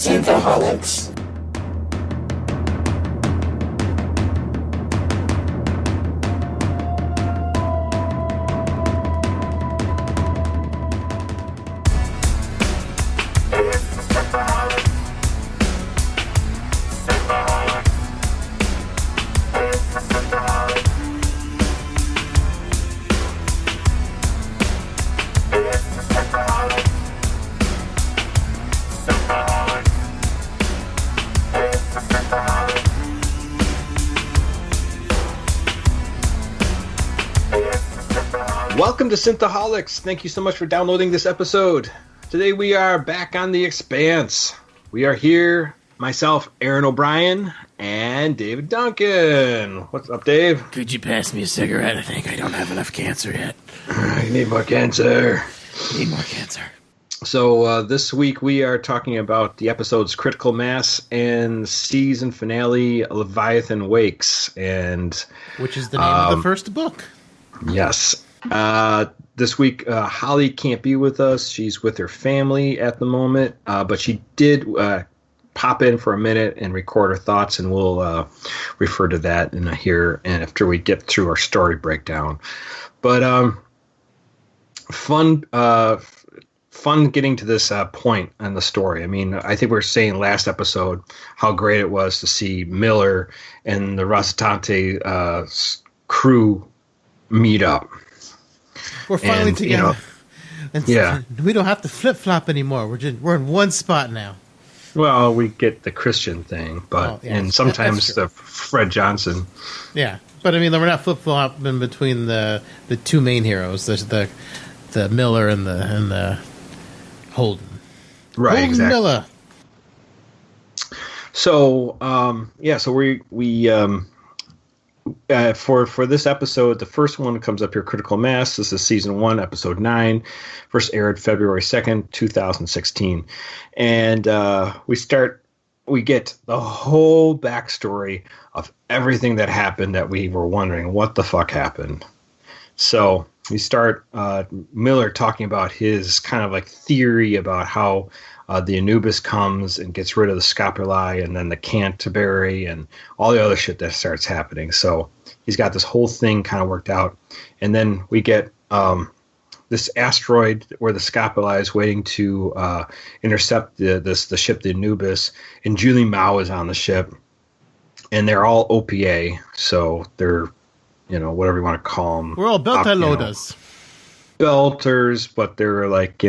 Synthaholics. Welcome to Synthaholics. Thank you so much for downloading this episode. Today we are back on the Expanse. We are here, myself, Aaron O'Brien, and David Duncan. What's up, Dave? Could you pass me a cigarette? I think I don't have enough cancer yet. I need more cancer. Need more cancer. So this week we are talking about the episodes Critical Mass and season finale Leviathan Wakes. Which is the name of the first book. Yes. This week, Holly can't be with us. She's with her family at the moment, but she did pop in for a minute and record her thoughts, and we'll refer to that in here and after we get through our story breakdown. But fun getting to this point in the story. I mean, I think we were saying last episode how great it was to see Miller and the Rosatante crew meet up. We're finally together. Yeah. We don't have to flip-flop anymore. We're in one spot now. Well, we get the Christian thing, but and sometimes the Fred Johnson. Yeah, but I mean, we're not flip-flopping between the two main heroes. There's the Miller and the Holden. Right, Holden exactly. Miller. So, so we for this episode, the first one comes up here, Critical Mass. This is season 1, episode 9. First aired February 2nd, 2016. And we get the whole backstory of everything that happened that we were wondering what the fuck happened. So we start Miller talking about his kind of like theory about how the Anubis comes and gets rid of the scapulae and then the Canterbury and all the other shit that starts happening. So he's got this whole thing kind of worked out. And then we get this asteroid where the scapulae is waiting to intercept the ship, the Anubis. And Julie Mao is on the ship. And they're all OPA. So they're, whatever you want to call them. We're all belter-loaders. Belters, but they're like,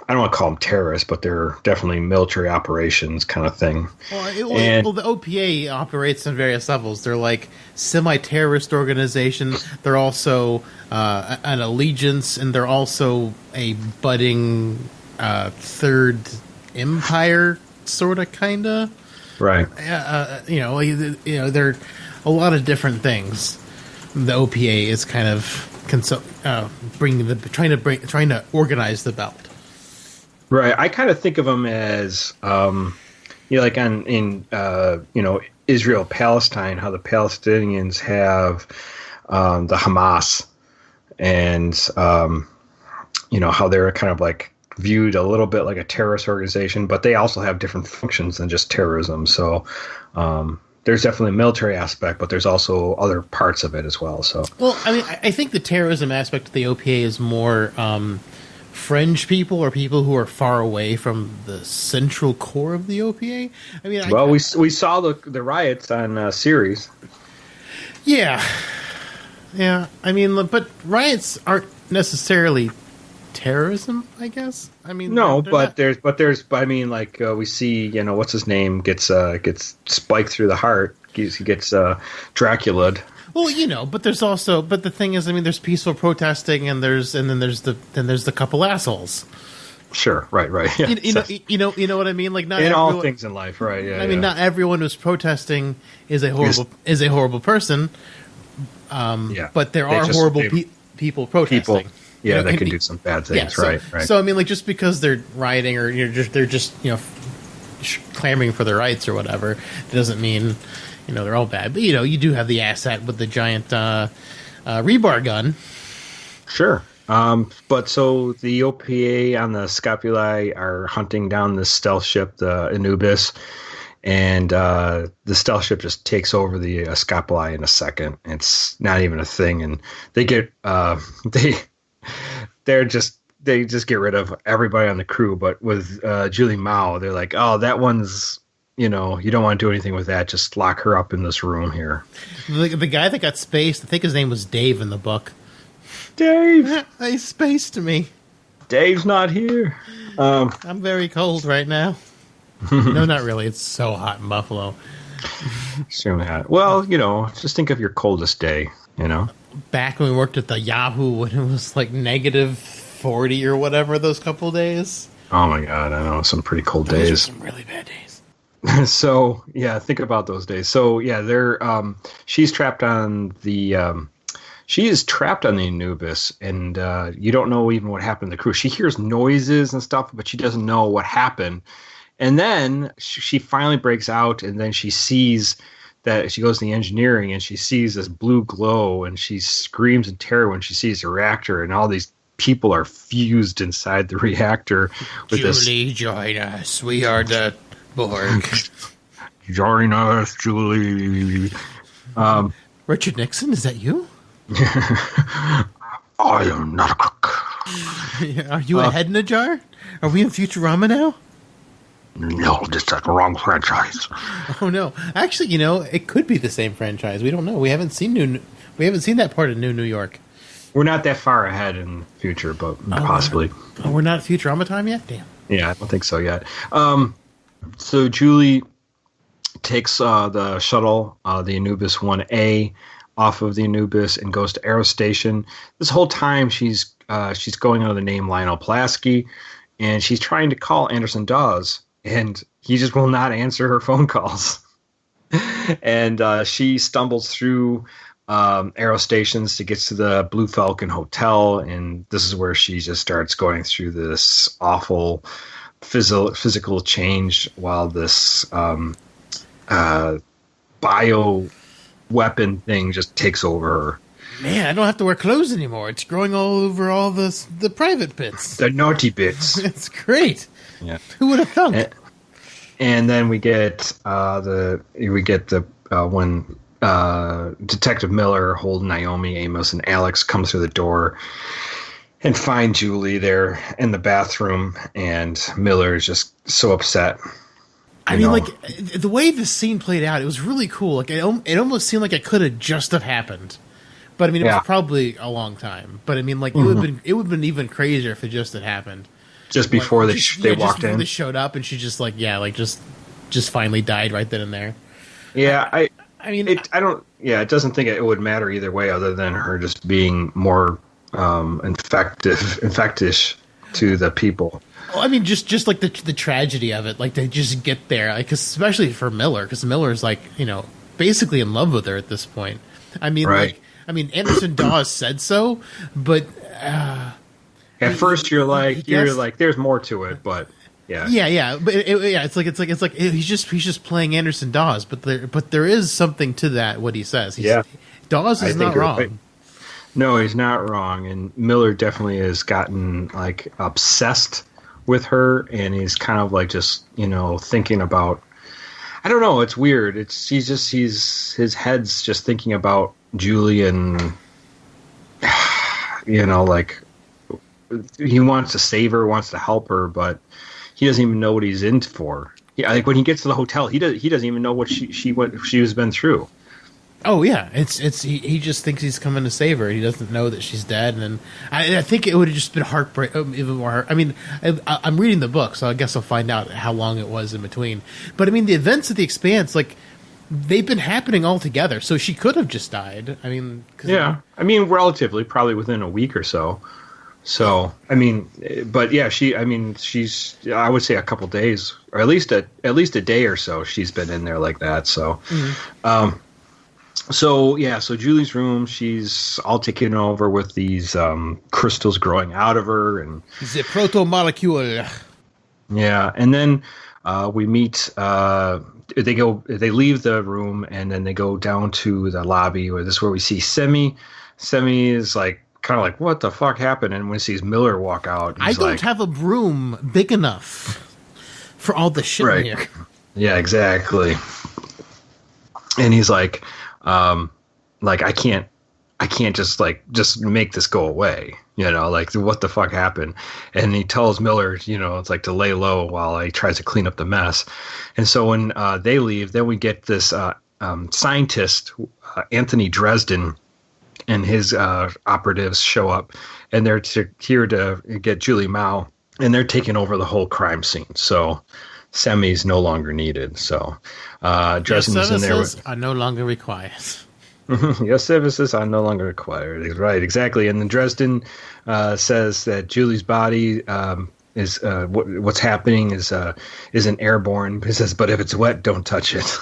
I don't want to call them terrorists, but they're definitely military operations kind of thing. Well, the OPA operates on various levels. They're like semi-terrorist organization. They're also an allegiance, and they're also a budding third empire, sort of, kind of. Right. They're a lot of different things. The OPA is kind of trying to organize the belt. Right, I kind of think of them as, like in Israel, Palestine, how the Palestinians have the Hamas, and how they're kind of like viewed a little bit like a terrorist organization, but they also have different functions than just terrorism. So there's definitely a military aspect, but there's also other parts of it as well. So, well, I mean, I think the terrorism aspect of the OPA is more fringe people or people who are far away from the central core of the OPA. I mean, we saw the riots on series. Yeah. I mean, but riots aren't necessarily terrorism, I guess. I mean, no, but I mean, like we see, what's his name gets spiked through the heart. He gets Dracula'd. Well, but the thing is, I mean, there's peaceful protesting, and then there's the couple assholes. Sure, right, yeah. You know what I mean? Like, not in all things in life, right? Yeah. I mean, not everyone who's protesting is a horrible person. But there are horrible people protesting. They can do some bad things, right. So I mean, like, just because they're rioting or they're just clamoring for their rights or whatever, it doesn't mean they're all bad. But you do have the asset with the giant rebar gun. Sure. But so the OPA on the Scapulae are hunting down this stealth ship, the Anubis, and the stealth ship just takes over the Scapulae in a second. It's not even a thing, and they get they just get rid of everybody on the crew. But with Julie Mao, they're like, oh, that one's, you don't want to do anything with that. Just lock her up in this room here. The guy that got spaced, I think his name was Dave in the book. Dave! They spaced me. Dave's not here. I'm very cold right now. No, not really. It's so hot in Buffalo. Extremely hot. Well, just think of your coldest day, Back when we worked at the Yahoo when it was like negative 40 or whatever those couple days. Oh my God, I know, some pretty cold days. Those were some really bad days. So, yeah, think about those days. So, yeah, she's trapped on the... She is trapped on the Anubis, and you don't know even what happened to the crew. She hears noises and stuff, but she doesn't know what happened. And then she finally breaks out, and then she sees that she goes to the engineering, and she sees this blue glow, and she screams in terror when she sees the reactor, and all these people are fused inside the reactor. With Julie, join us. We are the Borg. Join us, Julie. Richard Nixon, is that you? I am not a cook. Are you a head in a jar? Are we in Futurama now? No, this is the wrong franchise. Oh no! Actually, it could be the same franchise. We don't know. We haven't seen that part of New York. We're not that far ahead in the future, but possibly. We're not at Futurama time yet. Damn. Yeah, I don't think so yet. So Julie takes the shuttle, the Anubis 1A, off of the Anubis and goes to Aerostation. This whole time she's going under the name Lionel Pulaski, and she's trying to call Anderson Dawes, and he just will not answer her phone calls. And she stumbles through Aerostations to get to the Blue Falcon Hotel, and this is where she just starts going through this awful physical change while this bio weapon thing just takes over her. Man, I don't have to wear clothes anymore. It's growing all over all the private bits. The naughty bits. It's great. Yeah. Who would have thunk? And then we get when Detective Miller, holding Naomi, Amos, and Alex come through the door and find Julie there in the bathroom, and Miller is just so upset. I mean, like, the way this scene played out, it was really cool. Like, it almost seemed like it could have just have happened. But, I mean, it was probably a long time. But, I mean, like, it would have been even crazier if it just had happened. Just before they walked in? They showed up, and she just, like, just finally died right then and there. Yeah, I mean... it doesn't think it would matter either way other than her just being more infectious to the people. Well, I mean, just like the tragedy of it, like they just get there, like especially for Miller, because Miller's like basically in love with her at this point. I mean, right. Anderson Dawes said so, but at first you're like, there's more to it, but yeah, but it's like he's just playing Anderson Dawes, but there is something to that what he says. Dawes is not wrong. Right. No, he's not wrong, and Miller definitely has gotten like obsessed with her, and he's kind of like just thinking about, I don't know, it's weird. His head's just thinking about Julie, and like he wants to save her, wants to help her, but he doesn't even know what he's in for. Yeah, like when he gets to the hotel, he doesn't even know what she's been through. Oh yeah, he just thinks he's coming to save her. He doesn't know that she's dead, and I think it would have just been even more. I mean, I'm reading the book, so I guess I'll find out how long it was in between. But I mean, the events of the Expanse, like they've been happening all together, so she could have just died. I mean, relatively, probably within a week or so. So I mean, but yeah, she's I would say a couple days, or at least a day or so. She's been in there like that. So. Mm-hmm. So Julie's room, she's all taken over with these crystals growing out of her, and the proto-molecule. Yeah, and then we meet. They leave the room, and then they go down to the lobby, where we see Semi. Semi is like kind of like, what the fuck happened? And when he sees Miller walk out, I don't have a broom big enough for all the shit in here. Yeah, exactly. And he's like I can't just make this go away, like what the fuck happened? And he tells Miller, it's like to lay low while he tries to clean up the mess. And so when they leave, then we get this scientist, Anthony Dresden, and his operatives show up, and they're here to get Julie Mao, and they're taking over the whole crime scene. So Semi's no longer needed. So Dresden's in there. Are no longer required. Your services are no longer required. Right, exactly. And then Dresden says that Julie's body is what's happening isn't airborne. He says, but if it's wet, don't touch it.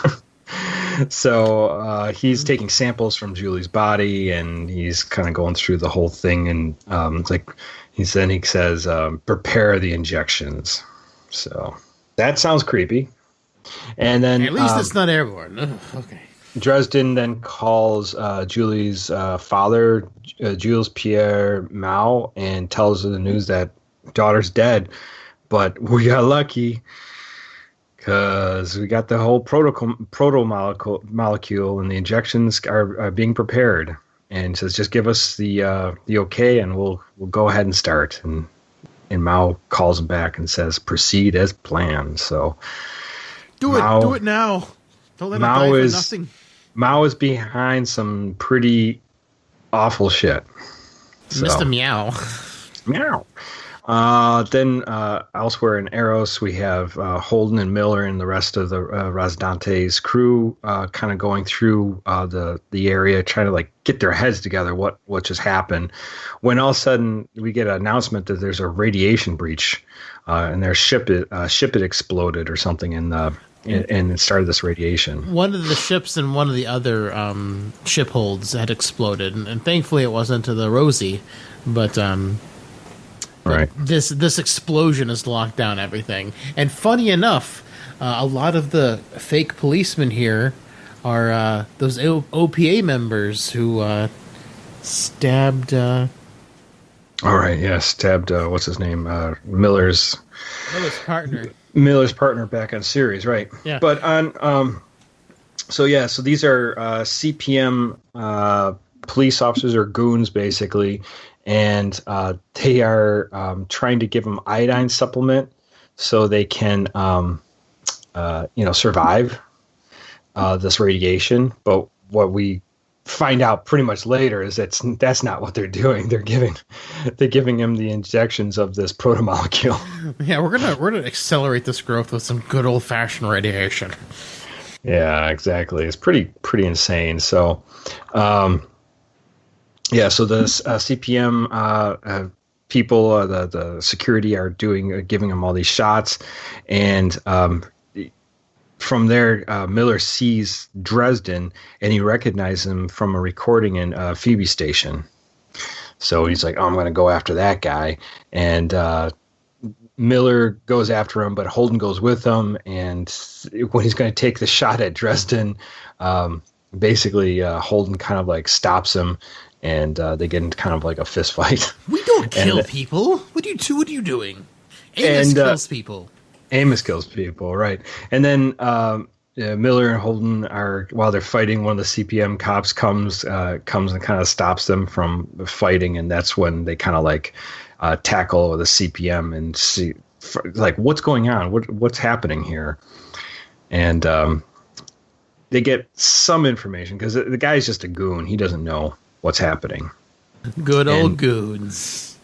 So he's taking samples from Julie's body, and he's kind of going through the whole thing. And it's like he says, prepare the injections. So that sounds creepy. And then at least it's not airborne. Ugh, okay. Dresden then calls Julie's father, Jules Pierre Mao, and tells her the news that daughter's dead. But we got lucky because we got the whole proto molecule, and the injections are being prepared. And says, just give us the okay, and we'll go ahead and start. And Mao calls him back and says, proceed as planned. So do it now. Don't let him die for nothing. Mao is behind some pretty awful shit. So. Mr. Meow. Meow. Then elsewhere in Eros, we have Holden and Miller and the rest of the Razdante's crew kind of going through the area, trying to like get their heads together what just happened. When all of a sudden we get an announcement that there's a radiation breach, and their ship had exploded or something and it started this radiation. One of the ships and one of the other ship holds had exploded, and thankfully it wasn't to the Rosie, but right. This explosion has locked down everything. And funny enough, a lot of the fake policemen here are those OPA members who stabbed. All right, yeah, stabbed. What's his name? Miller's partner. Miller's partner back on series, right? Yeah. But on, so these are CPM police officers or goons, basically, and they are trying to give him iodine supplement so they can, survive this radiation. But what we find out pretty much later is that's not what they're doing. They're giving him the injections of this protomolecule. Yeah, we're gonna accelerate this growth with some good old fashioned radiation. Yeah, exactly. It's pretty insane. So, so the CPM people, the security are giving them all these shots, and from there, Miller sees Dresden, and he recognizes him from a recording in Phoebe Station. So he's like, "Oh, I'm going to go after that guy." And Miller goes after him, but Holden goes with him. And when he's going to take the shot at Dresden, basically Holden kind of like stops him, and they get into kind of like a fist fight. We don't kill people. What are you doing? Amos kills people. Amos kills people, right? And then Miller and Holden while they're fighting, one of the CPM cops comes and kind of stops them from fighting, and that's when they kind of like tackle the CPM and see like what's going on, what's happening here, and they get some information because the guy's just a goon; he doesn't know what's happening. Good old goons.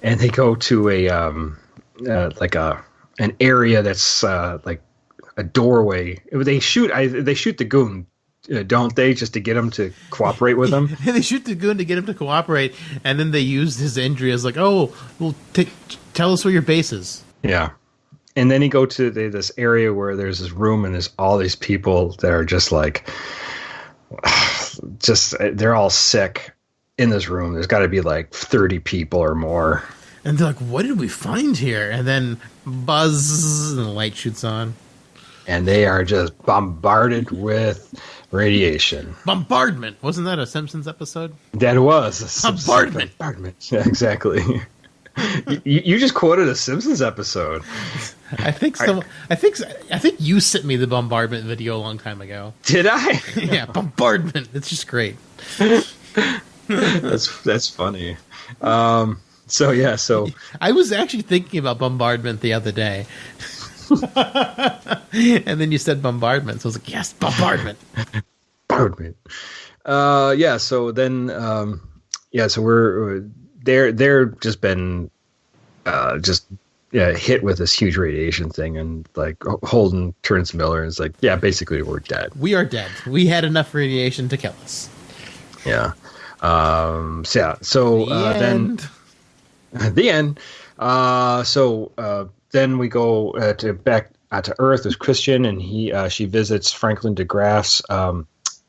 And they go to an area that's like a doorway. They shoot the goon, don't they, just to get him to cooperate with them? They shoot the goon to get him to cooperate, and then they use his injury as like, oh, well, tell us where your base is. Yeah. And then you go to this area where there's this room, and there's all these people that are just like, they're all sick in this room. There's got to be like 30 people or more. And they're like, what did we find here? And then buzz, and the light shoots on. And they are just bombarded with Radiation. Bombardment. Wasn't that a Simpsons episode? That was a Bombardment. Bombardment. Yeah, exactly. you just quoted a Simpsons episode. I think so. I think you sent me the bombardment video a long time ago. Did I? Yeah, bombardment. It's just great. That's funny. So I was actually thinking about bombardment the other day. And then you said bombardment, so I was like, yes, bombardment. Bombardment. So then so we're they're just been hit with this huge radiation thing, and like Holden turns to Miller and is like, yeah, basically we're dead. We are dead. We had enough radiation to kill us. Yeah. Then the end. Then we go back to Earth. There's Christian, and she visits Franklin DeGraff's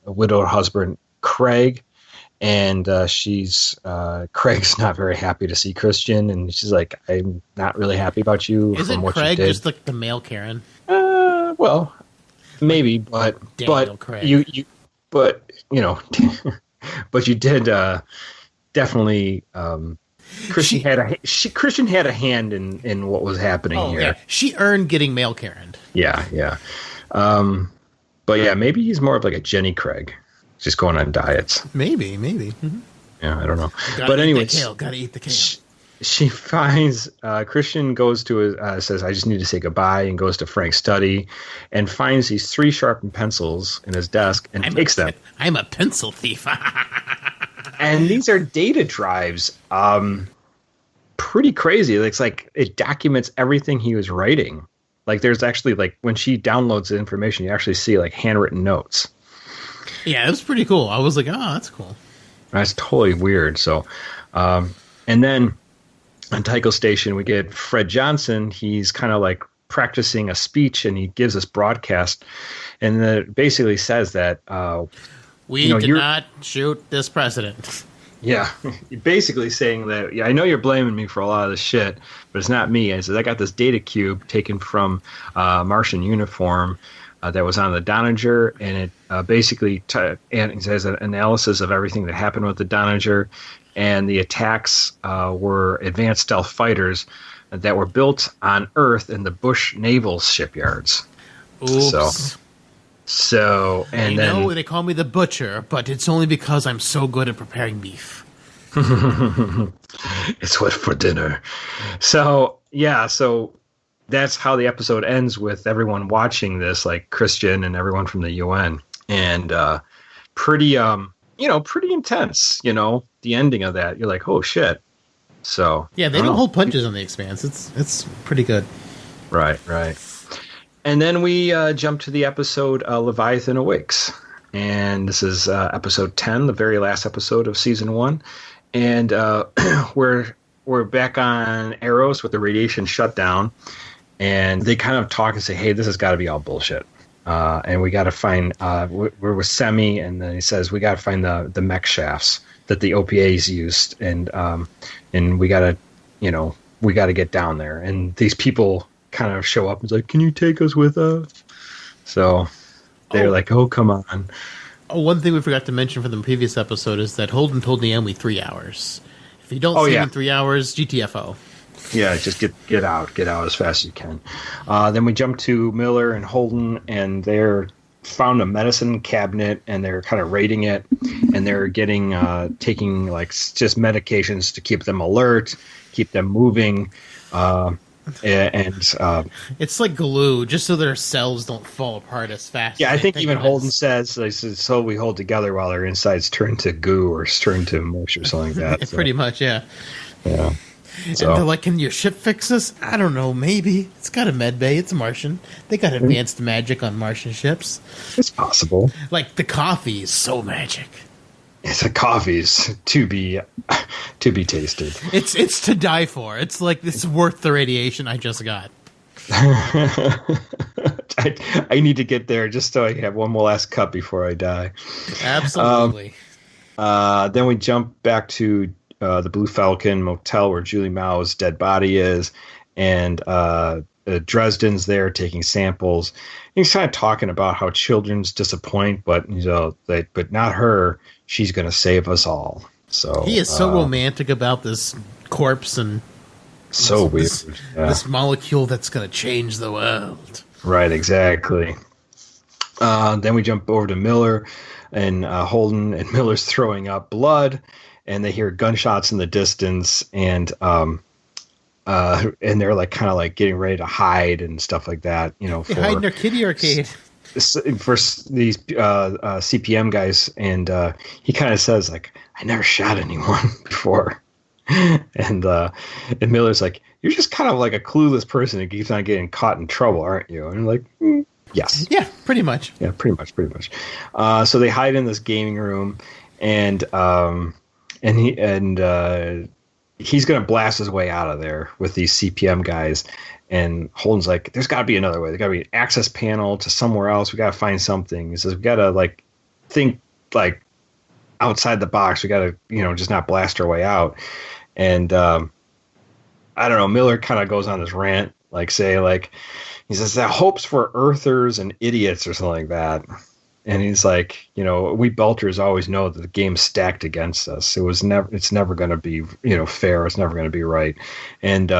widowed husband Craig, and Craig's not very happy to see Christian, and she's like, "I'm not really happy about you." Isn't what Craig you did. just like the male Karen? Well, maybe, but Craig. but you did definitely. Christian had a hand in what was happening here. Yeah. She earned getting male Karen. Yeah. But yeah, maybe he's more of like a Jenny Craig, just going on diets. Maybe. Mm-hmm. Yeah, I don't know. But anyway, gotta eat the kale. She finds Christian goes to says, "I just need to say goodbye," and goes to Frank's study and finds these 3 sharpened pencils in his desk and takes them. I'm a pencil thief. And these are data drives. Pretty crazy. It's like it documents everything he was writing. Like there's actually like when she downloads the information, you actually see like handwritten notes. Yeah, it was pretty cool. I was like, oh, that's cool. That's totally weird. So, and then on Tycho Station, we get Fred Johnson. He's kind of like practicing a speech, and he gives this broadcast, and it basically says that we did not shoot this president. Yeah, basically saying that, I know you're blaming me for a lot of this shit, but it's not me. I said, I got this data cube taken from Martian uniform that was on the Donnager, and it basically and it says an analysis of everything that happened with the Donnager, and the attacks were advanced stealth fighters that were built on Earth in the Bush naval shipyards. Oops. So, and then... they call me the butcher, but it's only because I'm so good at preparing beef. It's what for dinner. So, so that's how the episode ends, with everyone watching this, like Christian and everyone from the UN. And pretty intense, the ending of that. You're like, oh, shit. So... Yeah, they don't hold punches on the Expanse. It's pretty good. Right. And then we jump to the episode Leviathan Awakes. And this is episode 10, the very last episode of season 1. And we're back on Eros with the radiation shutdown. And they kind of talk and say, hey, this has got to be all bullshit. And we got to find, we're with Semi, and then he says, we got to find the mech shafts that the OPAs used. And we got to, we got to get down there. And these people kind of show up and is like, can you take us with us? So they're like, oh, come on. Oh, one thing we forgot to mention from the previous episode is that Holden told Naomi 3 hours. If you don't see him in 3 hours, GTFO. Yeah, just get out as fast as you can. Then we jump to Miller and Holden, and they're found a medicine cabinet, and they're kind of raiding it, and they're getting taking like just medications to keep them alert, keep them moving. It's like glue, just so their cells don't fall apart as fast. Yeah, I think even Holden says, so we hold together while our insides turn to goo or turn to mush or something like that. Pretty much, yeah. Yeah. So. And they're like, can your ship fix this? I don't know, maybe. It's got a med bay, it's Martian. They got advanced magic on Martian ships. It's possible. Like, the coffee is so magic. The coffee's to be tasted. It's to die for. It's like, it's worth the radiation I just got. I need to get there just so I have one more last cup before I die. Absolutely. Then we jump back to the Blue Falcon motel where Julie Mao's dead body is, and Dresden's there taking samples. He's kind of talking about how children's disappoint, but but not her. She's going to save us all. So he is so romantic about this corpse and so weird. This molecule that's going to change the world. Right, exactly. Then we jump over to Miller and Holden, and Miller's throwing up blood, and they hear gunshots in the distance, and they're like kind of like getting ready to hide and stuff like that. They hide in their kiddie arcade. For these CPM guys, and he kind of says like, "I never shot anyone before," and Miller's like, "You're just kind of like a clueless person who keeps on getting caught in trouble, aren't you?" And I'm like, yes, yeah, pretty much, pretty much. So they hide in this gaming room, and he's gonna blast his way out of there with these CPM guys. And Holden's like, there's got to be another way. There's got to be an access panel to somewhere else. We got to find something. He says, we got to like think like outside the box. We got to, just not blast our way out. And I don't know. Miller kind of goes on this rant, he says that hopes for earthers and idiots or something like that. And he's like, we Belters always know that the game's stacked against us. It's never going to be, fair. It's never going to be right. And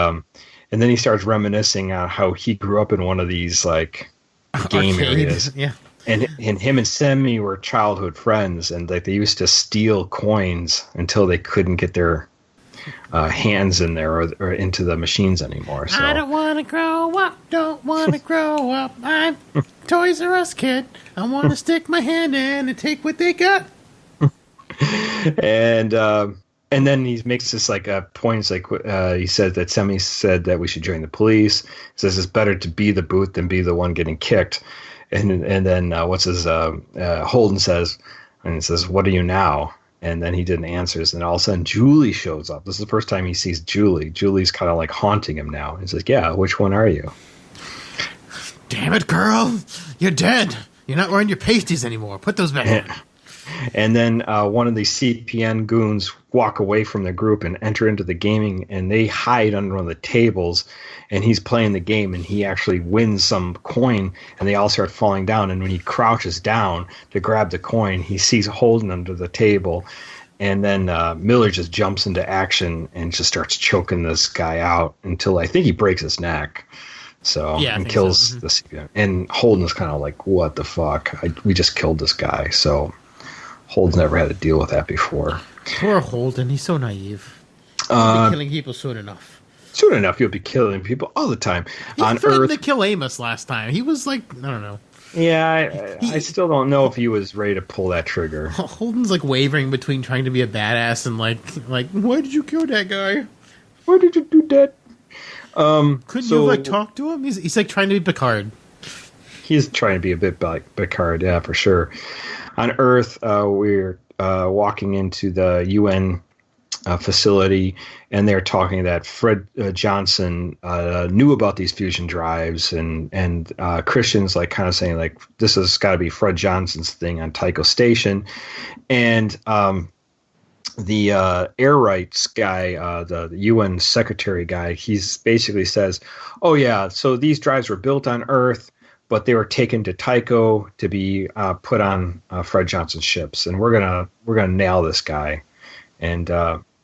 then he starts reminiscing on how he grew up in one of these like game arcade areas. Yeah. And him and Semi were childhood friends, and like they used to steal coins until they couldn't get their hands in there or into the machines anymore. So. I don't want to grow up. Don't want to grow up. I'm Toys R Us kid. I want to stick my hand in and take what they got. And then he makes this like a point. It's like he said that Semi said that we should join the police. He says it's better to be the boot than be the one getting kicked. And then Holden says, and he says, "What are you now?" And then he didn't answer. And all of a sudden Julie shows up. This is the first time he sees Julie. Julie's kind of like haunting him now. He's like, "Yeah, which one are you?" Damn it, girl! You're dead. You're not wearing your pasties anymore. Put those back on. And then one of these CPN goons walk away from the group and enter into the gaming, and they hide under one of the tables, and he's playing the game, and he actually wins some coin, and they all start falling down. And when he crouches down to grab the coin, he sees Holden under the table, and then Miller just jumps into action and just starts choking this guy out until I think he breaks his neck. And kills the CPN. And Holden's kind of like, what the fuck? We just killed this guy. So Holden's never had to deal with that before. Poor Holden. He's so naive. He'll be killing people soon enough. Soon enough, you'll be killing people all the time. He threatened to kill Amos last time. He was like, I don't know. Yeah, I still don't know if he was ready to pull that trigger. Holden's like wavering between trying to be a badass and like, why did you kill that guy? Why did you do that? Couldn't you like talk to him? He's like trying to be Picard. He's trying to be a bit like Picard, yeah, for sure. On Earth, we're walking into the UN facility, and they're talking that Fred Johnson knew about these fusion drives, and Christian's like kind of saying like this has got to be Fred Johnson's thing on Tycho Station, and the air rights guy, the UN secretary guy, he's basically says, "Oh yeah, so these drives were built on Earth, but they were taken to Tycho to be put on Fred Johnson's ships, and we're gonna nail this guy." And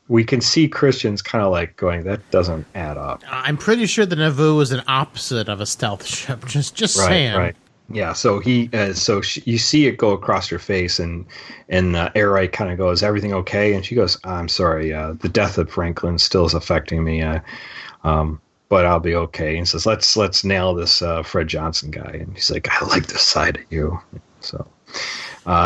we can see Christians kind of like going, "That doesn't add up." I'm pretty sure the Nauvoo is an opposite of a stealth ship. Just right, saying. Right. Yeah, so you see it go across her face, and Airite kind of goes, "Everything okay?" And she goes, "I'm sorry, the death of Franklin still is affecting me, but I'll be okay." And says, "Let's nail this Fred Johnson guy." And he's like, "I like this side of you."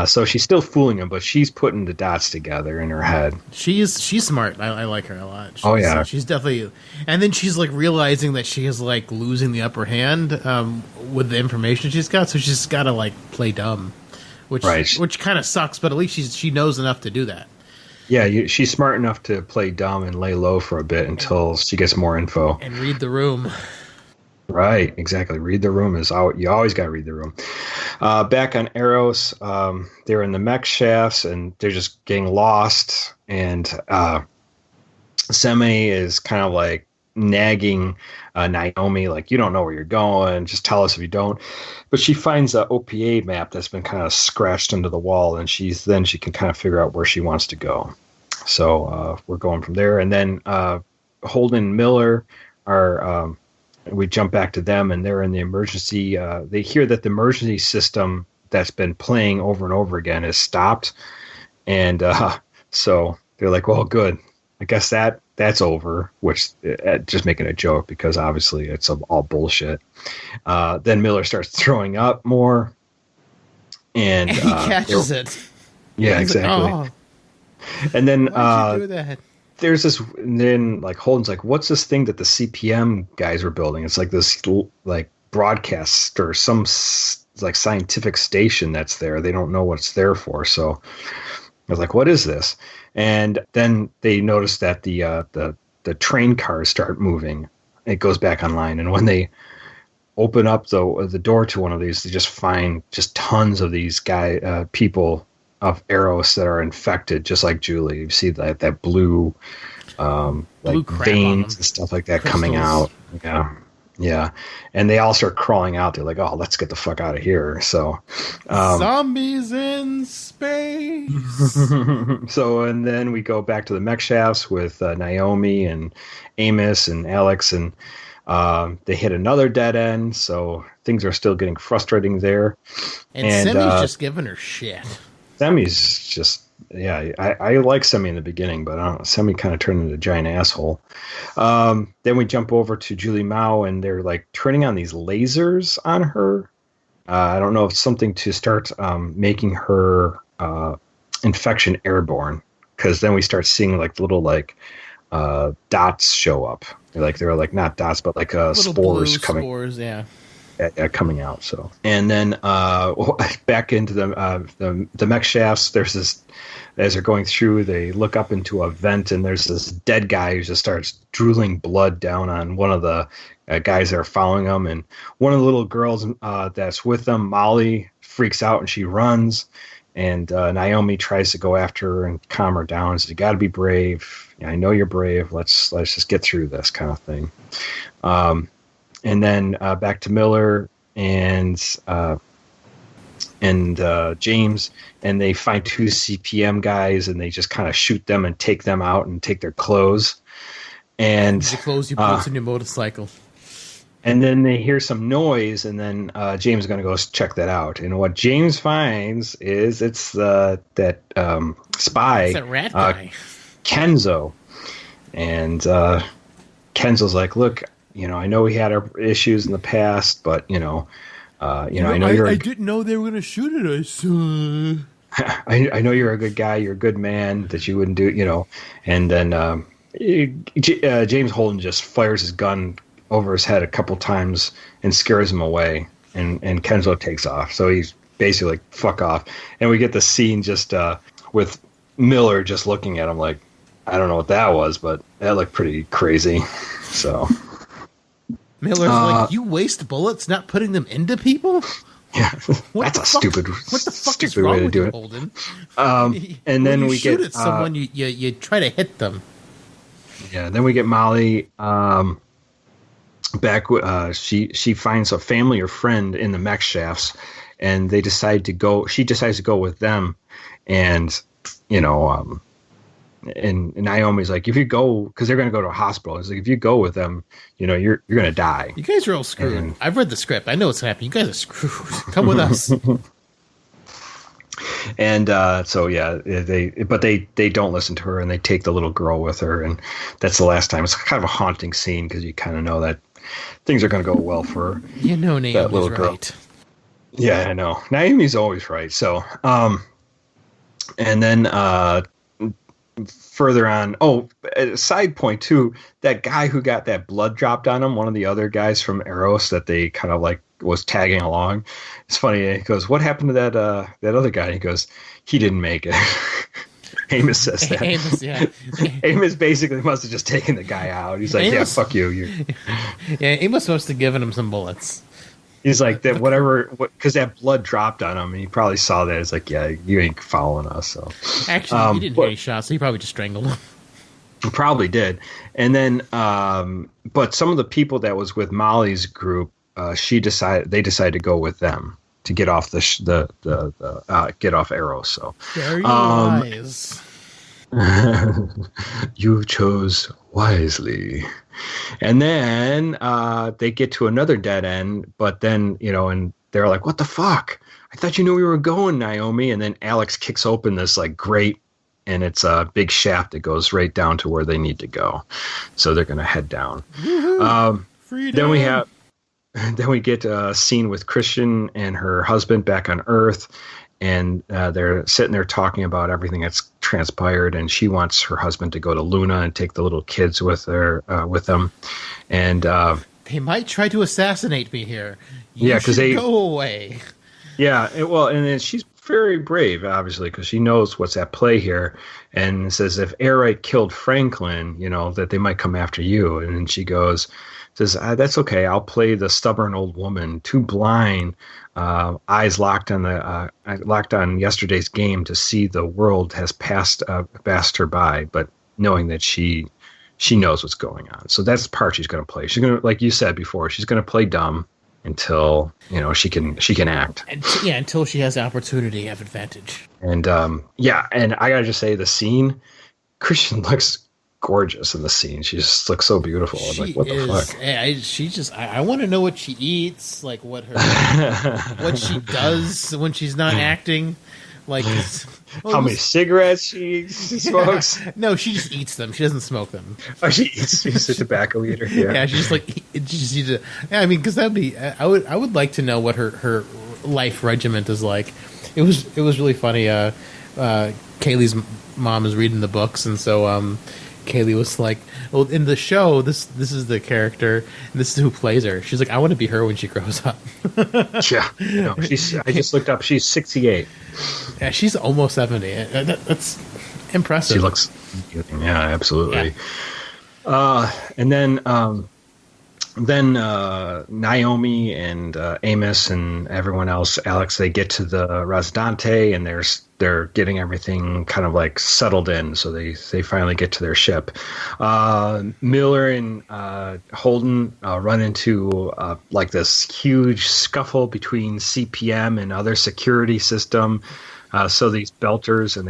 So she's still fooling him, but she's putting the dots together in her head. She's smart. I like her a lot. She's definitely, and then she's like realizing that she is like losing the upper hand with the information she's got. So she's got to like play dumb, which kind of sucks. But at least she knows enough to do that. Yeah, she's smart enough to play dumb and lay low for a bit until she gets more info and read the room. Right, exactly. Read the room you always got to read the room. Back on Eros, they're in the mech shafts and they're just getting lost. And Semi is kind of like nagging Naomi, like, you don't know where you're going, just tell us if you don't. But she finds a OPA map that's been kind of scratched into the wall, and she can kind of figure out where she wants to go. So we're going from there. And then Holden and Miller are, we jump back to them, and they're in the emergency. They hear that the emergency system that's been playing over and over again is stopped. And so they're like, well, good. I guess that's over, which just making a joke because obviously it's all bullshit. Then Miller starts throwing up more. And he catches it. Yeah, He's exactly. Like, oh. And then Why'd you do that? there's this, and then like Holden's like, what's this thing that the CPM guys were building? It's like this like broadcast or some like scientific station that's there. They don't know what it's there for. So I was like, what is this? And then they notice that the train cars start moving. It goes back online. And when they open up the door to one of these, they just find just tons of these people of Eros that are infected, just like Julie. You see that blue, like veins and stuff like that coming out. Yeah. And they all start crawling out. They're like, oh, let's get the fuck out of here. So, zombies in space. So, and then we go back to the mech shafts with Naomi and Amos and Alex, and they hit another dead end. So things are still getting frustrating there. And Semi's just giving her shit. Semi's just, yeah, I like Semi in the beginning, but I don't know, Semi kind of turned into a giant asshole. Then we jump over to Julie Mao, and they're like turning on these lasers on her. I don't know if it's something to start making her infection airborne, because then we start seeing like little dots show up. They're like not dots, but like spores coming. Spores, yeah. Coming out. So, and then back into the mech shafts. There's this, as they're going through, they look up into a vent, and there's this dead guy who just starts drooling blood down on one of the guys that are following them. And one of the little girls that's with them, Molly, freaks out and she runs. And Naomi tries to go after her and calm her down and says, "You got to be brave. I know you're brave. Let's just get through this," kind of thing. And then back to Miller and James, and they find two CPM guys, and they just kind of shoot them and take them out and take their clothes. And the clothes you put in your motorcycle. And then they hear some noise, and then James is going to go check that out. And what James finds is it's that spy, it's that rat guy, Kenzo. And Kenzo's like, "Look, I know we had our issues in the past, but I know you're. I didn't know they were going to shoot at us. I know you're a good guy. You're a good man. That you wouldn't do, And then James Holden just fires his gun over his head a couple times and scares him away, and Kenzo takes off. So he's basically like, "Fuck off." And we get the scene just with Miller just looking at him like, I don't know what that was, but that looked pretty crazy. So. Miller's like, "You waste bullets not putting them into people?" Yeah, that's a stupid. What the fuck is way wrong to with do you, it. Holden? And then when you we shoot get at someone, you try to hit them. Yeah, then we get Molly back. She finds a family or friend in the mech shafts, and they decide to go. She decides to go with them, and and Naomi's like, if you go, because they're going to go to a hospital. It's like, if you go with them, you're going to die. You guys are all screwed. I've read the script. I know what's happening. You guys are screwed. Come with us. And so yeah, they don't listen to her, and they take the little girl with her, and that's the last time. It's kind of a haunting scene because you kind of know that things are going to go well for her. Naomi's that little right. Girl. Yeah, I know. Naomi's always right. So, and then further on, side point too, that guy who got that blood dropped on him, one of the other guys from Eros that they kind of like was tagging along. It's funny. He goes, "What happened to that other guy?" And he goes, "He didn't make it." Amos says that. Amos, yeah. Amos basically must have just taken the guy out. He's like, Amos, "Yeah, fuck you." Yeah, Amos must have given him some bullets. He's like, that because that blood dropped on him, and he probably saw that. It's like, yeah, you ain't following us. So actually, he didn't hear any shots, so he probably just strangled him. Probably did. And then, but some of the people that was with Molly's group, they decided to go with them to get off get off Arrow. So very wise. You chose wisely. And then they get to another dead end, but then, and they're like, what the fuck? I thought you knew we were going, Naomi. And then Alex kicks open this like grate, and it's a big shaft that goes right down to where they need to go. So they're going to head down. Freedom. Then we get a scene with Christian and her husband back on Earth, and they're sitting there talking about everything that's transpired, and she wants her husband to go to Luna and take the little kids with them. And they might try to assassinate me here. Because they go away. Yeah, and then she's very brave, obviously, because she knows what's at play here, and says if Airite killed Franklin, that they might come after you. And then she says, that's okay. I'll play the stubborn old woman, too blind, eyes locked on yesterday's game to see the world has passed her by, but knowing that she knows what's going on. So that's the part she's going to play. She's going to, like you said before, she's going to play dumb until she can act. Until she has the opportunity to have advantage. And and I gotta just say, the scene, Christian looks gorgeous in the scene. She just looks so beautiful. I'm like, what the fuck? I want to know what she eats, like what she does when she's not acting. Like how many cigarettes she smokes? No, she just eats them. She doesn't smoke them. Oh, she's a tobacco eater. Yeah, she's like, because that'd be. I would like to know what her life regiment is like. It was really funny. Kaylee's mom is reading the books, and so Kaylee was like, well, in the show, this is the character, and this is who plays her. She's like, I want to be her when she grows up. Yeah. No, I just looked up. She's 68. Yeah, she's almost 70. That's impressive. She looks, yeah, absolutely. Yeah. And then Naomi and Amos and everyone else, Alex, they get to the Residente, and they're getting everything kind of like settled in. So they finally get to their ship. Miller and Holden run into like this huge scuffle between CPM and other security system. So these belters, and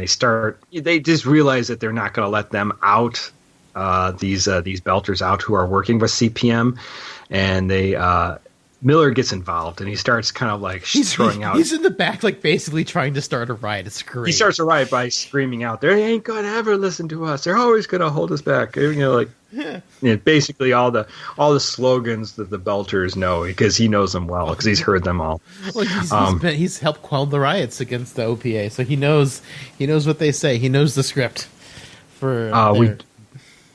they just realize that they're not going to let them out. These belters out who are working with CPM, and Miller gets involved, and he starts kind of like throwing out. He's in the back, like basically trying to start a riot. It's great. He starts a riot by screaming out, "They ain't gonna ever listen to us. They're always gonna hold us back." Basically all the slogans that the belters know, because he knows them well, because he's heard them all. Well, he's helped quell the riots against the OPA, so he knows what they say. He knows the script for.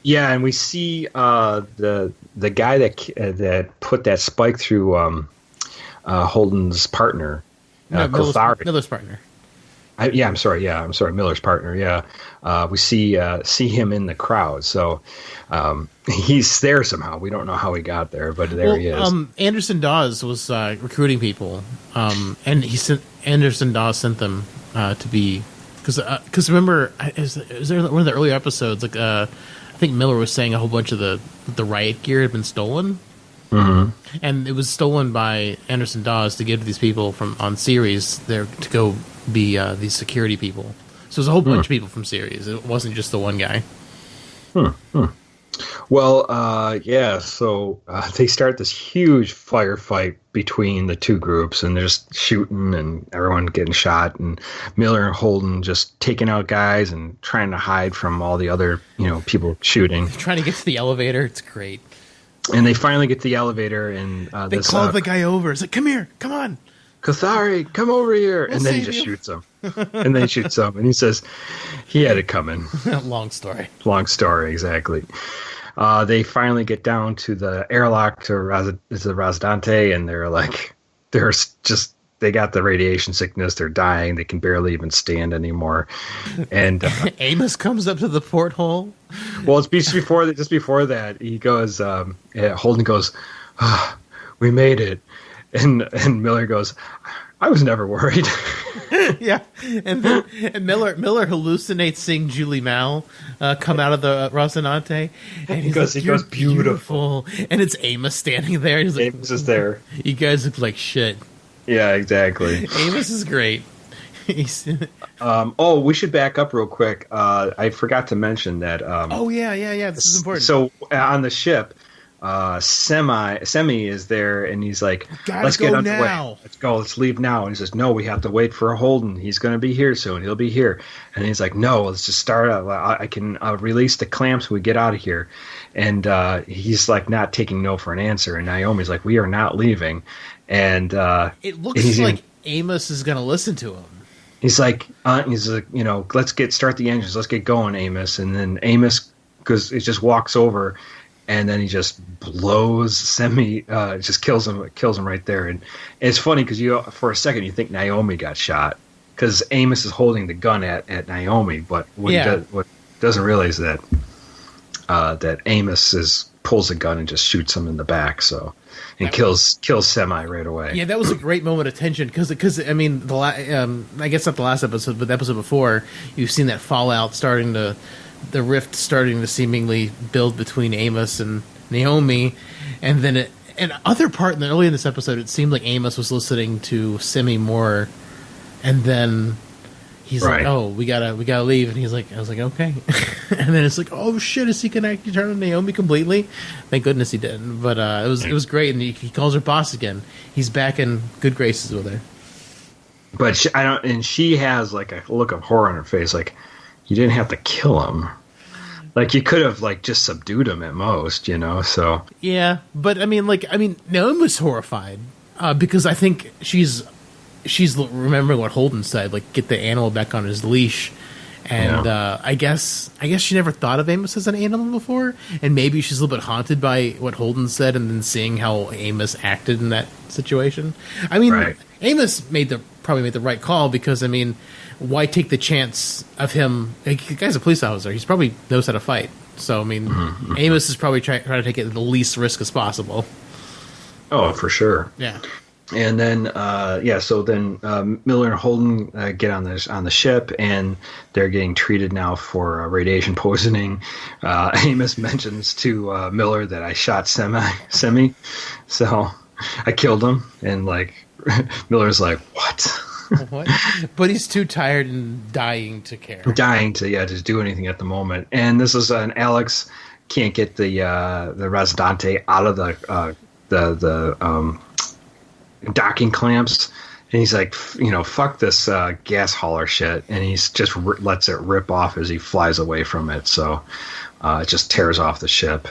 Yeah, and we see the guy that put that spike through Holden's partner, Miller's partner. I'm sorry, Miller's partner. Yeah, we see him in the crowd. So he's there somehow. We don't know how he got there, but he is. Anderson Dawes was recruiting people, and Anderson Dawes sent them to be because remember, is there one of the earlier episodes like. I think Miller was saying a whole bunch of the riot gear had been stolen, and it was stolen by Anderson Dawes to give to these people on Ceres there to go be these security people. So it was a whole bunch of people from Ceres. It wasn't just the one guy. Well, so they start this huge firefight between the two groups, and they're just shooting and everyone getting shot, and Miller and Holden just taking out guys and trying to hide from all the other, people shooting. They're trying to get to the elevator. It's great. And they finally get to the elevator, and they call the guy over. It's like, come here, come on. Cathari, come over here. And then he just shoots him. And then he shoots him. And he says he had it coming. Long story, exactly. They finally get down to the airlock to the Residente, and they got the radiation sickness. They're dying. They can barely even stand anymore. And Amos comes up to the porthole. Well, it's just before that, he goes, Holden goes, we made it. And Miller goes, I was never worried. Yeah, and Miller hallucinates seeing Julie Mao come out of the Rocinante, and he goes, beautiful, and it's Amos standing there. He's like, Amos is there. You guys look like shit. Yeah, exactly. Amos is great. We should back up real quick. I forgot to mention that. This is important. So on the ship, Semi is there, and he's like, "Let's get underway. Now. Let's go. Let's leave now." And he says, "No, we have to wait for Holden. He's going to be here soon. He'll be here." And he's like, "No, let's just start. I can release the clamps. We get out of here." And he's like not taking no for an answer. And Naomi's like, "We are not leaving." And it looks like Amos is going to listen to him. He's like, let's start the engines. Let's get going, Amos. And then Amos, because it just walks over, and then he just blows Semi, just kills him right there. And it's funny because for a second you think Naomi got shot because Amos is holding the gun at Naomi, but what doesn't realize that Amos pulls a gun and just shoots him in the back. So. And kills Semi right away. Yeah, that was a great moment of tension because I mean I guess not the last episode, but the episode before, you've seen that fallout the rift starting to seemingly build between Amos and Naomi, and then other part early in this episode, it seemed like Amos was listening to Semi more, and then he's like, "Oh, we gotta leave," and I was like, "Okay," and then it's like, "Oh shit, is he gonna actually turn on Naomi completely?" Thank goodness he didn't. But it was great, and he calls her boss again. He's back in good graces with her. But she has like a look of horror on her face, like you didn't have to kill him. Like you could have like just subdued him at most, So yeah, but I mean, Naomi was horrified because I think she's remembering what Holden said, like get the animal back on his leash, and I guess she never thought of Amos as an animal before, and maybe she's a little bit haunted by what Holden said, and then seeing how Amos acted in that situation. I mean, Amos probably made the right call because I mean, why take the chance of him? The guy's a police officer; he's probably knows how to fight. So I mean, Amos is probably trying to take it at the least risk as possible. Oh, for sure. Yeah. And then, so then Miller and Holden get on the ship, and they're getting treated now for radiation poisoning. Amos mentions to Miller that I shot Semi, so I killed him, and like Miller's like, what? What? But he's too tired and dying to care. Dying to just do anything at the moment. And this is an Alex can't get the Residente out of the docking clamps, and he's like, fuck this gas hauler shit, and he's just lets it rip off as he flies away from it. So it just tears off the ship,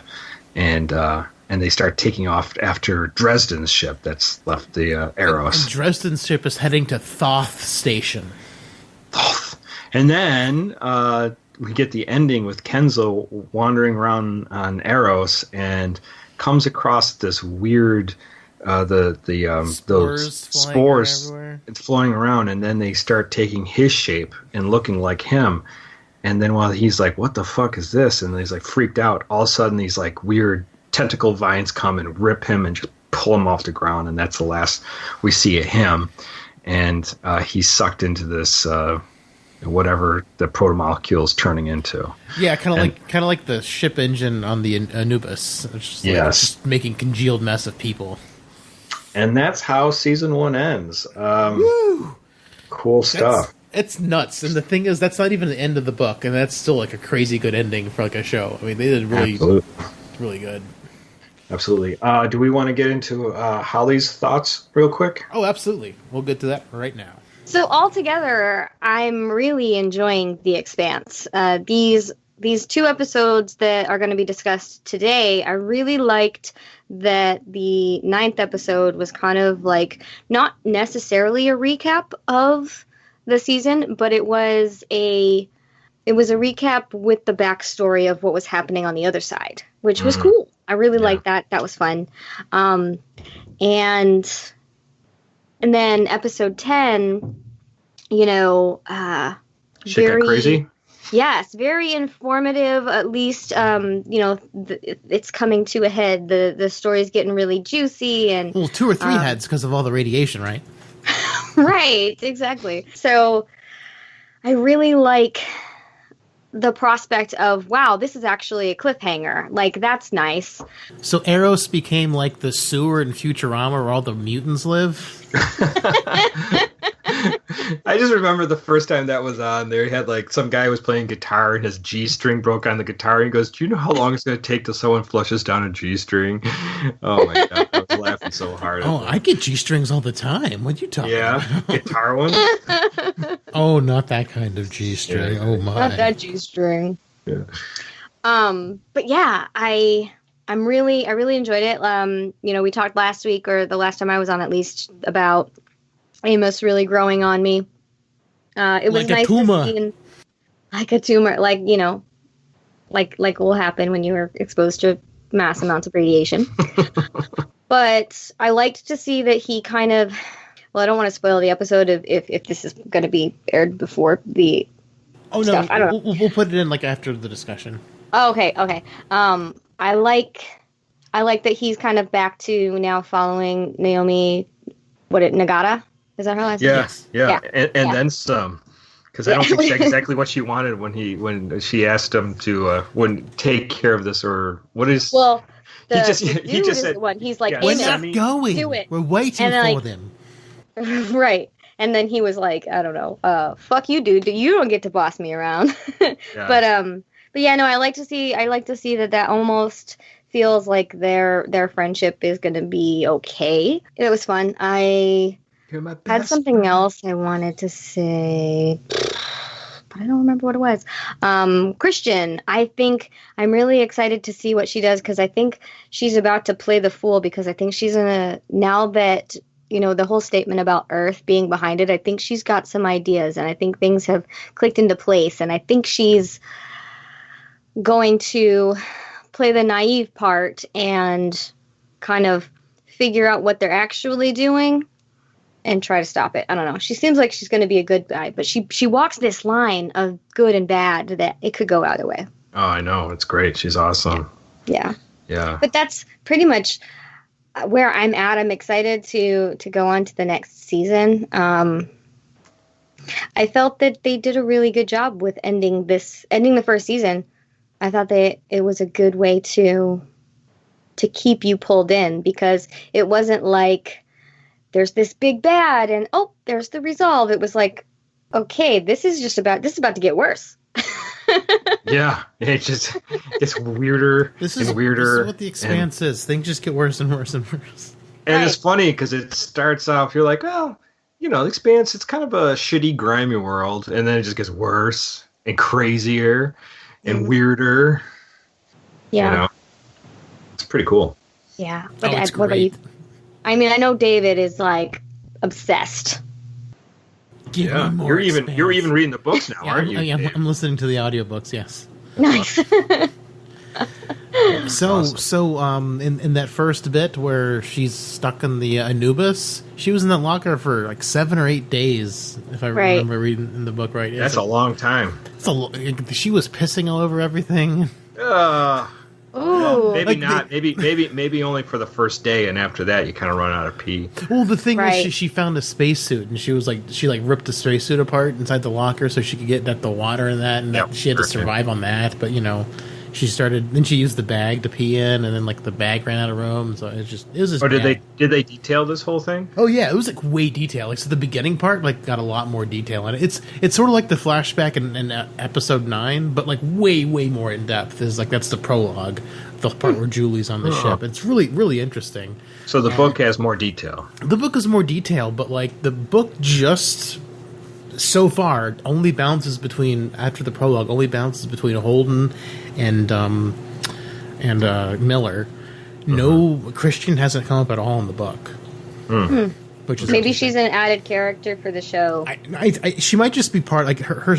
and they start taking off after Dresden's ship that's left the Eros. And Dresden's ship is heading to Thoth Station. Thoth. And then we get the ending with Kenzo wandering around on Eros and comes across this weird those spores flying around, and then they start taking his shape and looking like him. And then while he's like, what the fuck is this? And he's like freaked out. All of a sudden these like weird tentacle vines come and rip him and just pull him off the ground. And that's the last we see of him. And he's sucked into this whatever the protomolecule is turning into. Yeah, kind of like the ship engine on the Anubis. It's just making congealed mess of people. And that's how season 1 ends. Woo! Cool stuff. It's nuts. And the thing is, that's not even the end of the book, and that's still like a crazy good ending for like a show. I mean, they did really good. Absolutely. Do we want to get into Holly's thoughts real quick? Oh, absolutely. We'll get to that right now. So altogether, I'm really enjoying The Expanse. These 2 episodes that are going to be discussed today, I really liked that the 9th episode was kind of like not necessarily a recap of the season, but it was a recap with the backstory of what was happening on the other side, which was cool. I really liked that. That was fun. And then episode 10, shit got crazy. Yes, very informative. At least, it's coming to a head. The story's getting really juicy, and Well, 2 or 3 heads because of all the radiation, right? right, exactly. So I really like the prospect of, wow, this is actually a cliffhanger. Like, that's nice. So Eros became like the sewer in Futurama where all the mutants live. I just remember the first time that was on there, he had like some guy was playing guitar and his G string broke on the guitar. And he goes, "Do you know how long it's going to take till someone flushes down a G string?" Oh my god, I was laughing so hard. Oh, I get G strings all the time. What are you talking about? Yeah, guitar one. Oh, not that kind of G string. Oh my, Not that G string. Yeah. But yeah, I really enjoyed it. We talked last week, or the last time I was on, at least, about Amos really growing on me. It was nice to see, like a tumor, like will happen when you are exposed to mass amounts of radiation. But I liked to see that he kind of, well, I don't want to spoil the episode if this is going to be aired before the stuff. I don't know. We'll put it in like after the discussion. Oh, okay. I like that he's kind of back to now following Naomi. Nagata? Is that her last name? Yeah. And then some. Because I don't think that's exactly what she wanted when she asked him to take care of this, or what is. Well, he just said, one. He's like, "We're not going. Do it. We're waiting for them." Right. And then he was like, "I don't know. Fuck you, dude. You don't get to boss me around." Yeah. But yeah, no. I like to see that almost feels like their friendship is going to be okay. It was fun. I had something else I wanted to say, but I don't remember what it was. Christian, I think I'm really excited to see what she does, because I think she's about to play the fool, because I think she's now that, the whole statement about Earth being behind it, I think she's got some ideas, and I think things have clicked into place, and I think she's going to play the naive part and kind of figure out what they're actually doing and try to stop it. I don't know. She seems like she's going to be a good guy, but she walks this line of good and bad that it could go either way. Oh, I know. It's great. She's awesome. Yeah. Yeah. But that's pretty much where I'm at. I'm excited to go on to the next season. I felt that they did a really good job with ending the first season. I thought that it was a good way to keep you pulled in, because it wasn't like there's this big bad and there's the resolve. It was like, okay, this is about to get worse. Yeah, it just gets weirder and weirder. This is what the Expanse is. Things just get worse and worse and worse. And right. It's funny because it starts off, you're like, well, the Expanse, it's kind of a shitty, grimy world, and then it just gets worse and crazier and weirder. Yeah. It's pretty cool. Yeah. But Ed, what about you? I mean, I know David is like obsessed. You're even reading the books now, aren't you? I'm listening to the audiobooks. Yes. Nice. In that first bit where she's stuck in the Anubis, she was in that locker for like 7 or 8 days, if I remember reading in the book right. That's a long time. She was pissing all over everything. Well, maybe not. Maybe only for the first day, and after that, you kind of run out of pee. Well, the thing was, she found a spacesuit, and she ripped the spacesuit apart inside the locker so she could get at the water and that, and she had to survive on that. But she used the bag to pee in, and then like the bag ran out of room, so it was just. Or did they detail this whole thing? Oh yeah, it was like way detailed. Like, so the beginning part got a lot more detail in it. It's sort of like the flashback in episode 9, but like way more in depth. That's the prologue, the part where Julie's on the ship. It's really really interesting. So the book has more detail. The book is more detailed, but like the book just so far only bounces between Holden and Miller. No, Christian hasn't come up at all in the book. Which is maybe she's an added character for the show. She might just be part, like her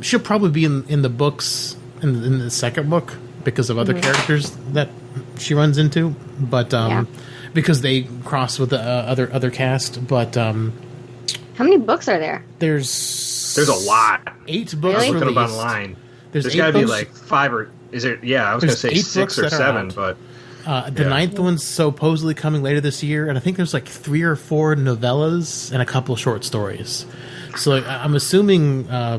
she'll probably be in the books in the second book because of other characters that she runs into, but because they cross with the other cast. But how many books are there? There's There's a lot. 8 books Really? Looking released. up online. There's 8 got to be books. like 5 or is it? Yeah, I was going to There's say 8 6 books or that are 7, out. but The Yeah. 9th one's supposedly coming later this year, and I think there's like 3 or 4 novellas and a couple short stories. So like, I'm assuming, I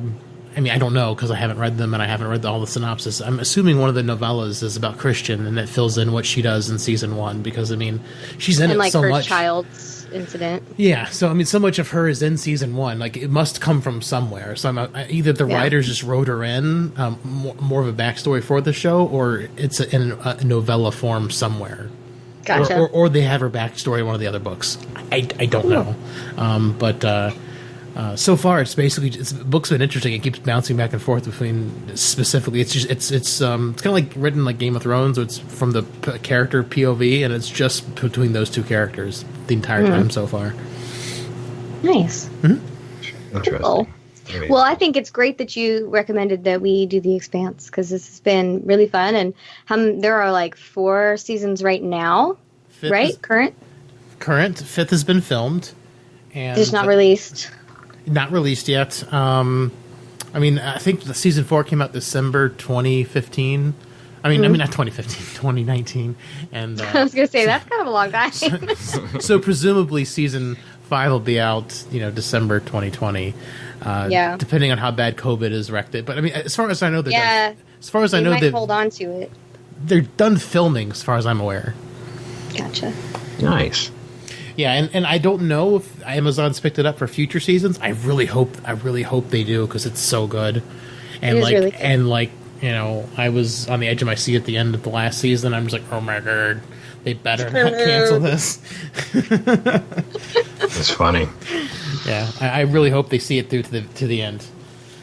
mean, I don't know because I haven't read them and I haven't read all the synopsis. I'm assuming one of the novellas is about Christian and it fills in what she does in season 1 because, I mean, she's in And it like so her much. child's incident. Yeah, so I mean, so much of her is in season 1. Like, it must come from somewhere. So either the Yeah. writers just wrote her in more of a backstory for the show, or it's in a novella form somewhere. Gotcha. Or they have her backstory in one of the other books. I don't know. But so far, it's basically the book's been interesting. It keeps bouncing back and forth between specifically. It's just it's kind of like written like Game of Thrones, where it's from the character POV, and it's just between those 2 characters the entire time so far. Nice. interesting. Cool. Anyway. Well, I think it's great that you recommended that we do The Expanse because this has been really fun. And there are like 4 seasons right now, Fifth right? is- Current? Current 5th has been filmed, and Just not released. Not released yet. I mean, I think the season 4 came out December 2015. I mean, not 2015, 2019. And I was going to say, that's kind of a long time. so presumably season 5 will be out, December 2020. Yeah. Depending on how bad COVID has wrecked it. But I mean, as far as I know, Yeah. as far as I They know, might hold on to it. they're done filming, as far as I'm aware. Gotcha. Nice. Yeah, and I don't know if Amazon's picked it up for future seasons. I really hope they do because it's so good. And It is like really good. I was on the edge of my seat at the end of the last season. I'm just like, oh my god, they better not cancel this. It's funny. Yeah, I really hope they see it through to the end.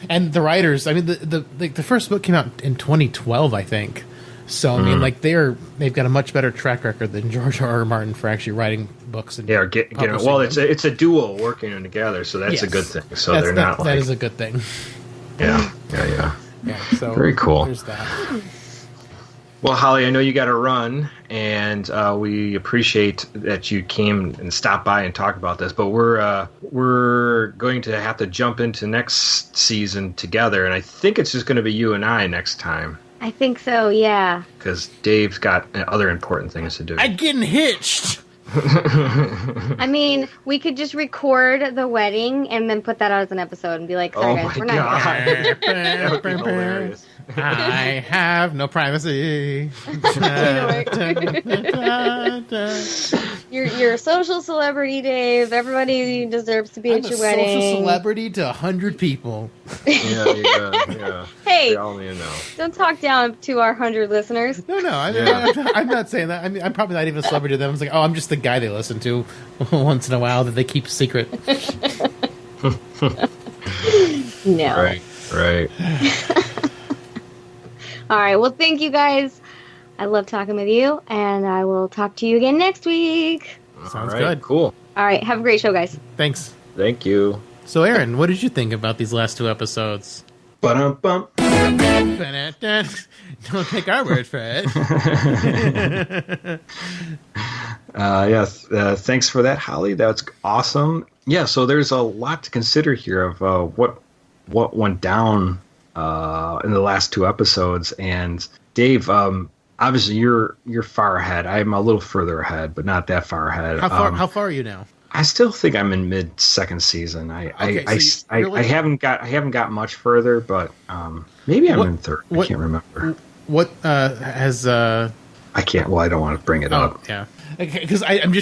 And the writers, I mean, the first book came out in 2012, I think. So I mean, like they've got a much better track record than George R. R. Martin for actually writing books. And Yeah, get publishing well. them. It's a duo working together, so that's a Yes. good thing. So That's- they're not that like is a good thing. yeah. Yeah, so Very cool. There's that. Well, Holly, I know you got to run, and we appreciate that you came and stopped by and talked about this. But we're going to have to jump into next season together, and I think it's just going to be you and I next time I think so, yeah. because Dave's got other important things to do. I'm getting hitched. I mean, we could just record the wedding and then put that out as an episode and be like, sorry Oh guys, my we're not God. That would be hilarious. I have no privacy. You're a social celebrity, Dave. Everybody deserves to be I'm at a your social wedding. celebrity to 100 people. Yeah. Hey, They all need to know. don't talk down to our 100 listeners. No, Yeah. I'm not saying that. I mean, I'm probably not even a celebrity to them. It's like, oh, I'm just the guy they listen to once in a while that they keep secret. No. Right. All right. Well, thank you guys. I love talking with you, and I will talk to you again next week. Sounds All right, good. Cool. All right. Have a great show, guys. Thanks. Thank you. So, Aaron, what did you think about these last 2 episodes? Ba-dum-bum. Don't take our word for it. Yes. Thanks for that, Holly. That's awesome. Yeah. So there's a lot to consider here of what went down in the last 2 episodes. And Dave, obviously you're far ahead. I'm a little further ahead, but not that far ahead. How far are you now? I still think I'm in mid second season. I haven't got much further, but maybe I'm in third. I can't remember. What has I can't. Well, I don't want to bring it up. yeah, because I was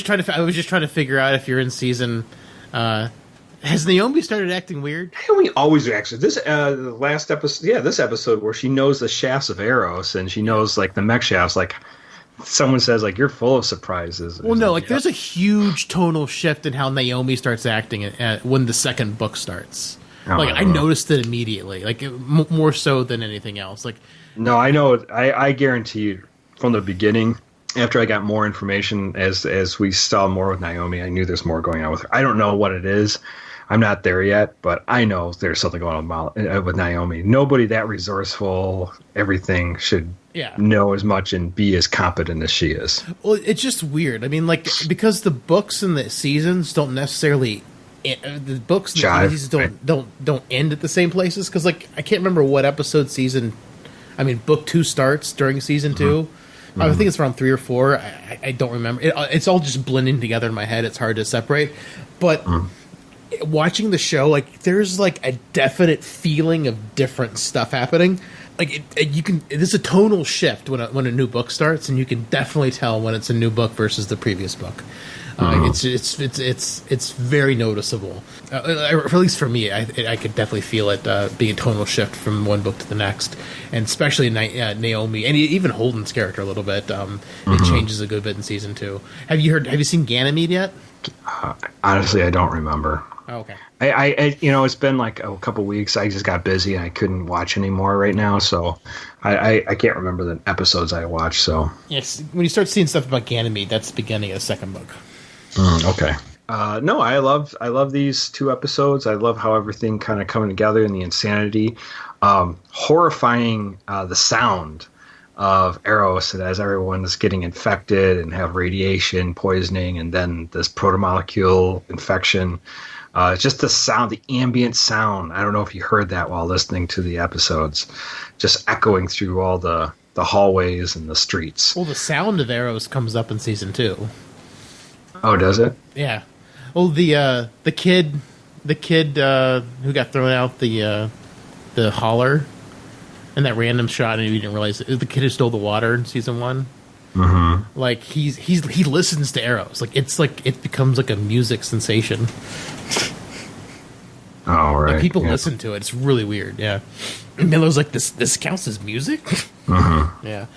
just trying to figure out if you're in season. Has Naomi started acting weird? We always actually this the last episode. Yeah, this episode where she knows the shafts of Eros and she knows like the mech shafts. Like someone says, like you're full of surprises. Well, no, like there's a huge tonal shift in how Naomi starts acting when the second book starts. I noticed it immediately, like more so than anything else. Like, no, I know. I guarantee you from the beginning. After I got more information, as we saw more with Naomi, I knew there's more going on with her. I don't know what it is. I'm not there yet, but I know there's something going on with Naomi. Nobody that resourceful, everything should know as much and be as competent as she is. Well, it's just weird. I mean, like because the books and the seasons don't necessarily the books and the Jive, seasons don't end at the same places, because like I can't remember what episode book 2 starts during season 2. I think it's around 3 or 4. I don't remember. It's all just blending together in my head. It's hard to separate. But watching the show, like there's like a definite feeling of different stuff happening. Like there's a tonal shift when a new book starts, and you can definitely tell when it's a new book versus the previous book. It's very noticeable. At least for me, I could definitely feel it being a tonal shift from one book to the next, and especially Naomi and even Holden's character a little bit. It changes a good bit in season 2. Have you seen Ganymede yet? Honestly, I don't remember. Oh, okay. I it's been like a couple weeks. I just got busy and I couldn't watch anymore right now, so I can't remember the episodes I watched. So yes, when you start seeing stuff about Ganymede, that's the beginning of the second book. Okay. No, I love these 2 episodes. I love how everything kind of coming together and the insanity, horrifying the sound of Eros as everyone's getting infected and have radiation poisoning, and then this protomolecule infection. Just the sound, the ambient sound. I don't know if you heard that while listening to the episodes, just echoing through all the hallways and the streets. Well, the sound of Eros comes up in season 2. Oh, does it? Yeah. Oh, the kid who got thrown out the holler in that random shot, and you didn't realize it was the kid who stole the water in season 1. Mm-hmm. Like he listens to Eros. Like it becomes like a music sensation. Oh, right. Like people listen to it. It's really weird. Yeah. And Miller's like, this counts as music? Mm-hmm. Yeah.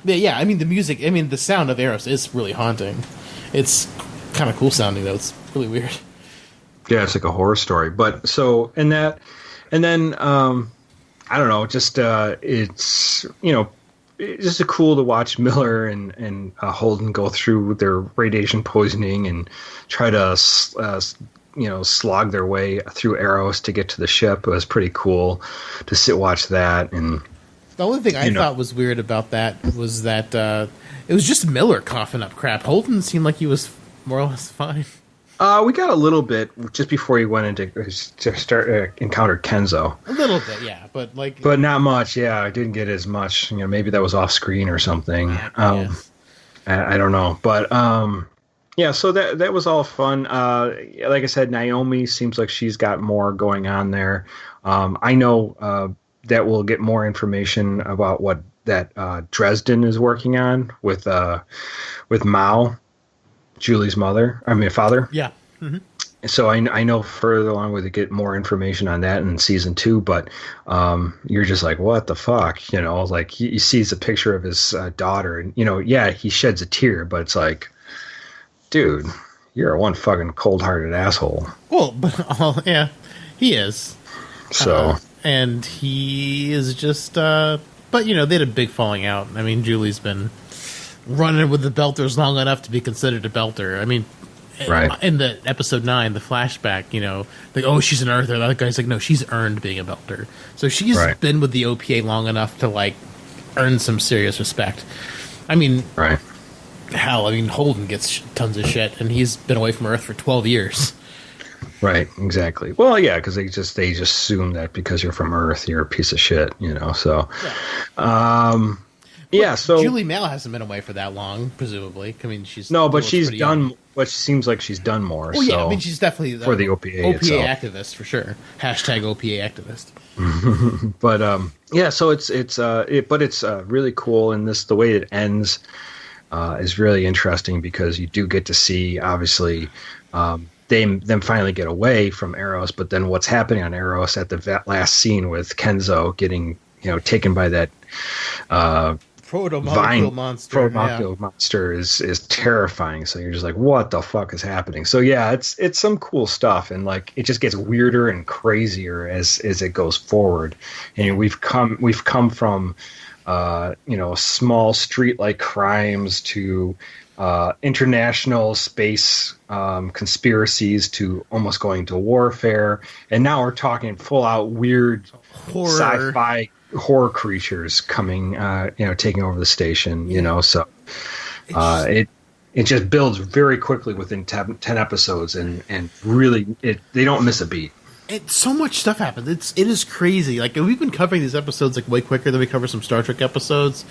Yeah. I mean, the music. I mean, the sound of Eros is really haunting. It's kind of cool sounding though. It's really weird. Yeah, it's like a horror story. But so and then I don't know. Just it's it's just cool to watch Miller and Holden go through their radiation poisoning and try to slog their way through Eros to get to the ship. It was pretty cool to watch that. And the only thing I thought was weird about that was that it was just Miller coughing up crap. Holden seemed like he was more or less fine. We got a little bit just before he went to start encounter Kenzo. A little bit, yeah, but not much. Yeah, I didn't get as much. Maybe that was off screen or something. Yes. I don't know, but yeah. So that was all fun. Like I said, Naomi seems like she's got more going on there. I know that we'll get more information about what that Dresden is working on with Mao. Julie's father. Yeah. Mm-hmm. So I know further along we get more information on that in season 2, but you're just like, what the fuck? Like he sees a picture of his daughter, and he sheds a tear, but it's like, dude, you're one fucking cold-hearted asshole. Well, but yeah, he is. So and he is just but they had a big falling out. I mean, Julie's been running with the belters long enough to be considered a belter. I mean, right. In the episode 9, the flashback, like, oh, she's an earther. The other guy's like, no, she's earned being a belter. So she's been with the OPA long enough to like earn some serious respect. I mean, right. Hell, I mean, Holden gets tons of shit, and he's been away from Earth for 12 years. Right, exactly. Well, yeah, because they just assume that because you're from Earth, you're a piece of shit. So. Yeah. Yeah, so Julie Mail hasn't been away for that long, presumably. I mean, she's but she's done. Young. But it seems like she's done more. Oh yeah, I mean, she's definitely for the OPA itself. Activist for sure. Hashtag OPA activist. But yeah, so it's really cool, and the way it ends is really interesting because you do get to see obviously them finally get away from Eros, but then what's happening on Eros at the last scene with Kenzo getting taken by that. Proto-molecule monster is terrifying. So you're just like, what the fuck is happening? So yeah, it's some cool stuff, and like it just gets weirder and crazier as it goes forward. And we've come from small street-like crimes to international space conspiracies to almost going to warfare, and now we're talking full-out weird horror. Sci-fi horror creatures coming, taking over the station, so it just builds very quickly within 10 episodes, and really they don't miss a beat. So much stuff happens. It is crazy. Like, we've been covering these episodes like way quicker than we cover some Star Trek episodes,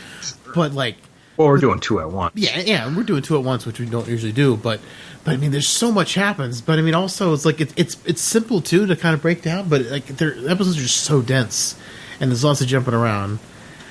but like, well, we're doing 2 at once. Yeah, we're doing 2 at once, which we don't usually do. But I mean, there's so much happens. But I mean, also it's like it's simple too to kind of break down. But like, their episodes are just so dense, and there's lots of jumping around,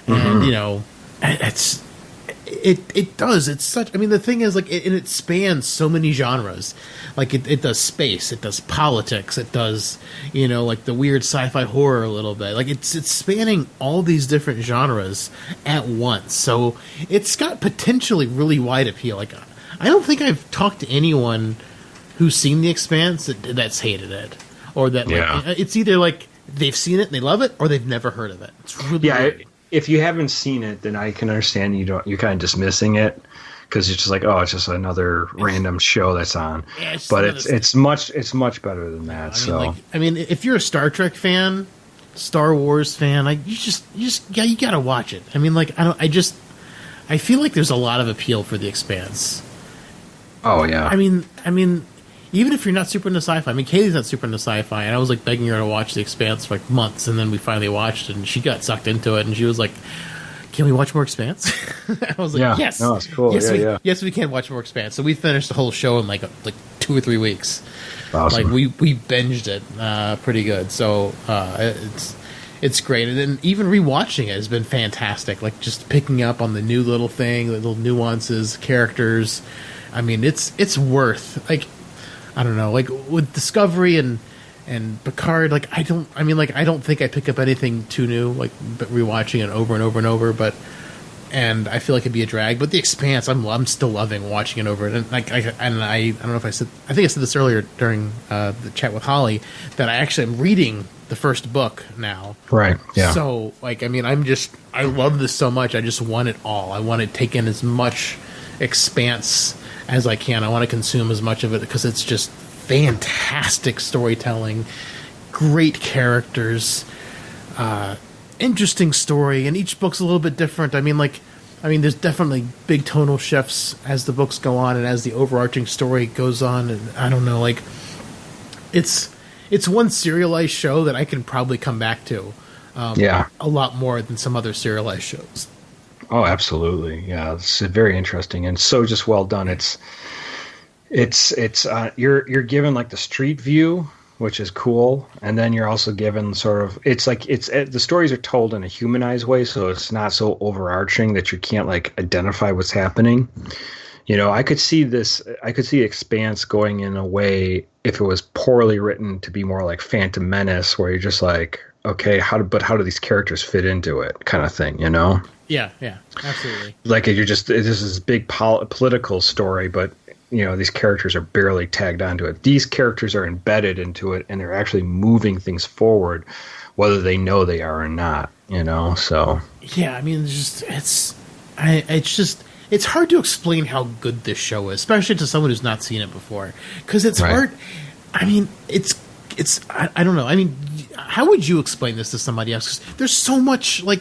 and you know, it does. It's such. I mean, the thing is, like, it spans so many genres. Like, it does space, it does politics, it does, you know, like the weird sci-fi horror a little bit. Like, it's spanning all these different genres at once. So it's got potentially really wide appeal. Like, I don't think I've talked to anyone who's seen The Expanse that's hated it, or that like, it's either like they've seen it and they love it, or they've never heard of it. It's really weird. If you haven't seen it, then I can understand you're kind of dismissing it. Because it's just like, oh, it's just another random show that's on, but it's much better than that. I mean, if you're a Star Trek fan, Star Wars fan, like you gotta watch it. I mean, like I feel like there's a lot of appeal for The Expanse. Oh yeah. I mean, even if you're not super into sci-fi, I mean, Kaylee's not super into sci-fi, and I was like begging her to watch The Expanse for like months, and then we finally watched it, and she got sucked into it, and she was like, can we watch more Expanse? I was like, yes. No, it's cool. Yes, we can watch more Expanse. So we finished the whole show in like 2 or 3 weeks. Awesome. Like we binged it pretty good. So it's great. And then even rewatching it has been fantastic. Like, just picking up on the new little thing, the little nuances, characters. I mean, it's worth, like, I don't know, like with Discovery and Picard, like, I don't think I pick up anything too new, like, rewatching it over and over and over, and I feel like it'd be a drag. But The Expanse, I'm still loving watching it over, and like, I don't know if I think I said this earlier during the chat with Holly, that I actually am reading the first book now. Right. Yeah. So, like, I mean, I love this so much. I just want it all. I want to take in as much Expanse as I can. I want to consume as much of it, because it's just fantastic storytelling, great characters, interesting story, and each book's a little bit different. I mean, there's definitely big tonal shifts as the books go on and as the overarching story goes on. And I don't know, like, it's one serialized show that I can probably come back to, a lot more than some other serialized shows. Oh, absolutely. Yeah, it's very interesting and so just well done. You're given like the street view, which is cool, and then you're also given sort of, the stories are told in a humanized way, so it's not so overarching that you can't like identify what's happening. You know, I could see Expanse going in a way, if it was poorly written, to be more like Phantom Menace, where you're just like, okay, how do these characters fit into it, kind of thing, you know? Yeah, absolutely. Like, this is big political story, but you know, these characters are barely tagged onto it. These characters are embedded into it, and they're actually moving things forward, whether they know they are or not, you know? So yeah, I mean, it's hard to explain how good this show is, especially to someone who's not seen it before, because it's hard. I mean, I don't know. I mean, how would you explain this to somebody else? 'Cause there's so much, like,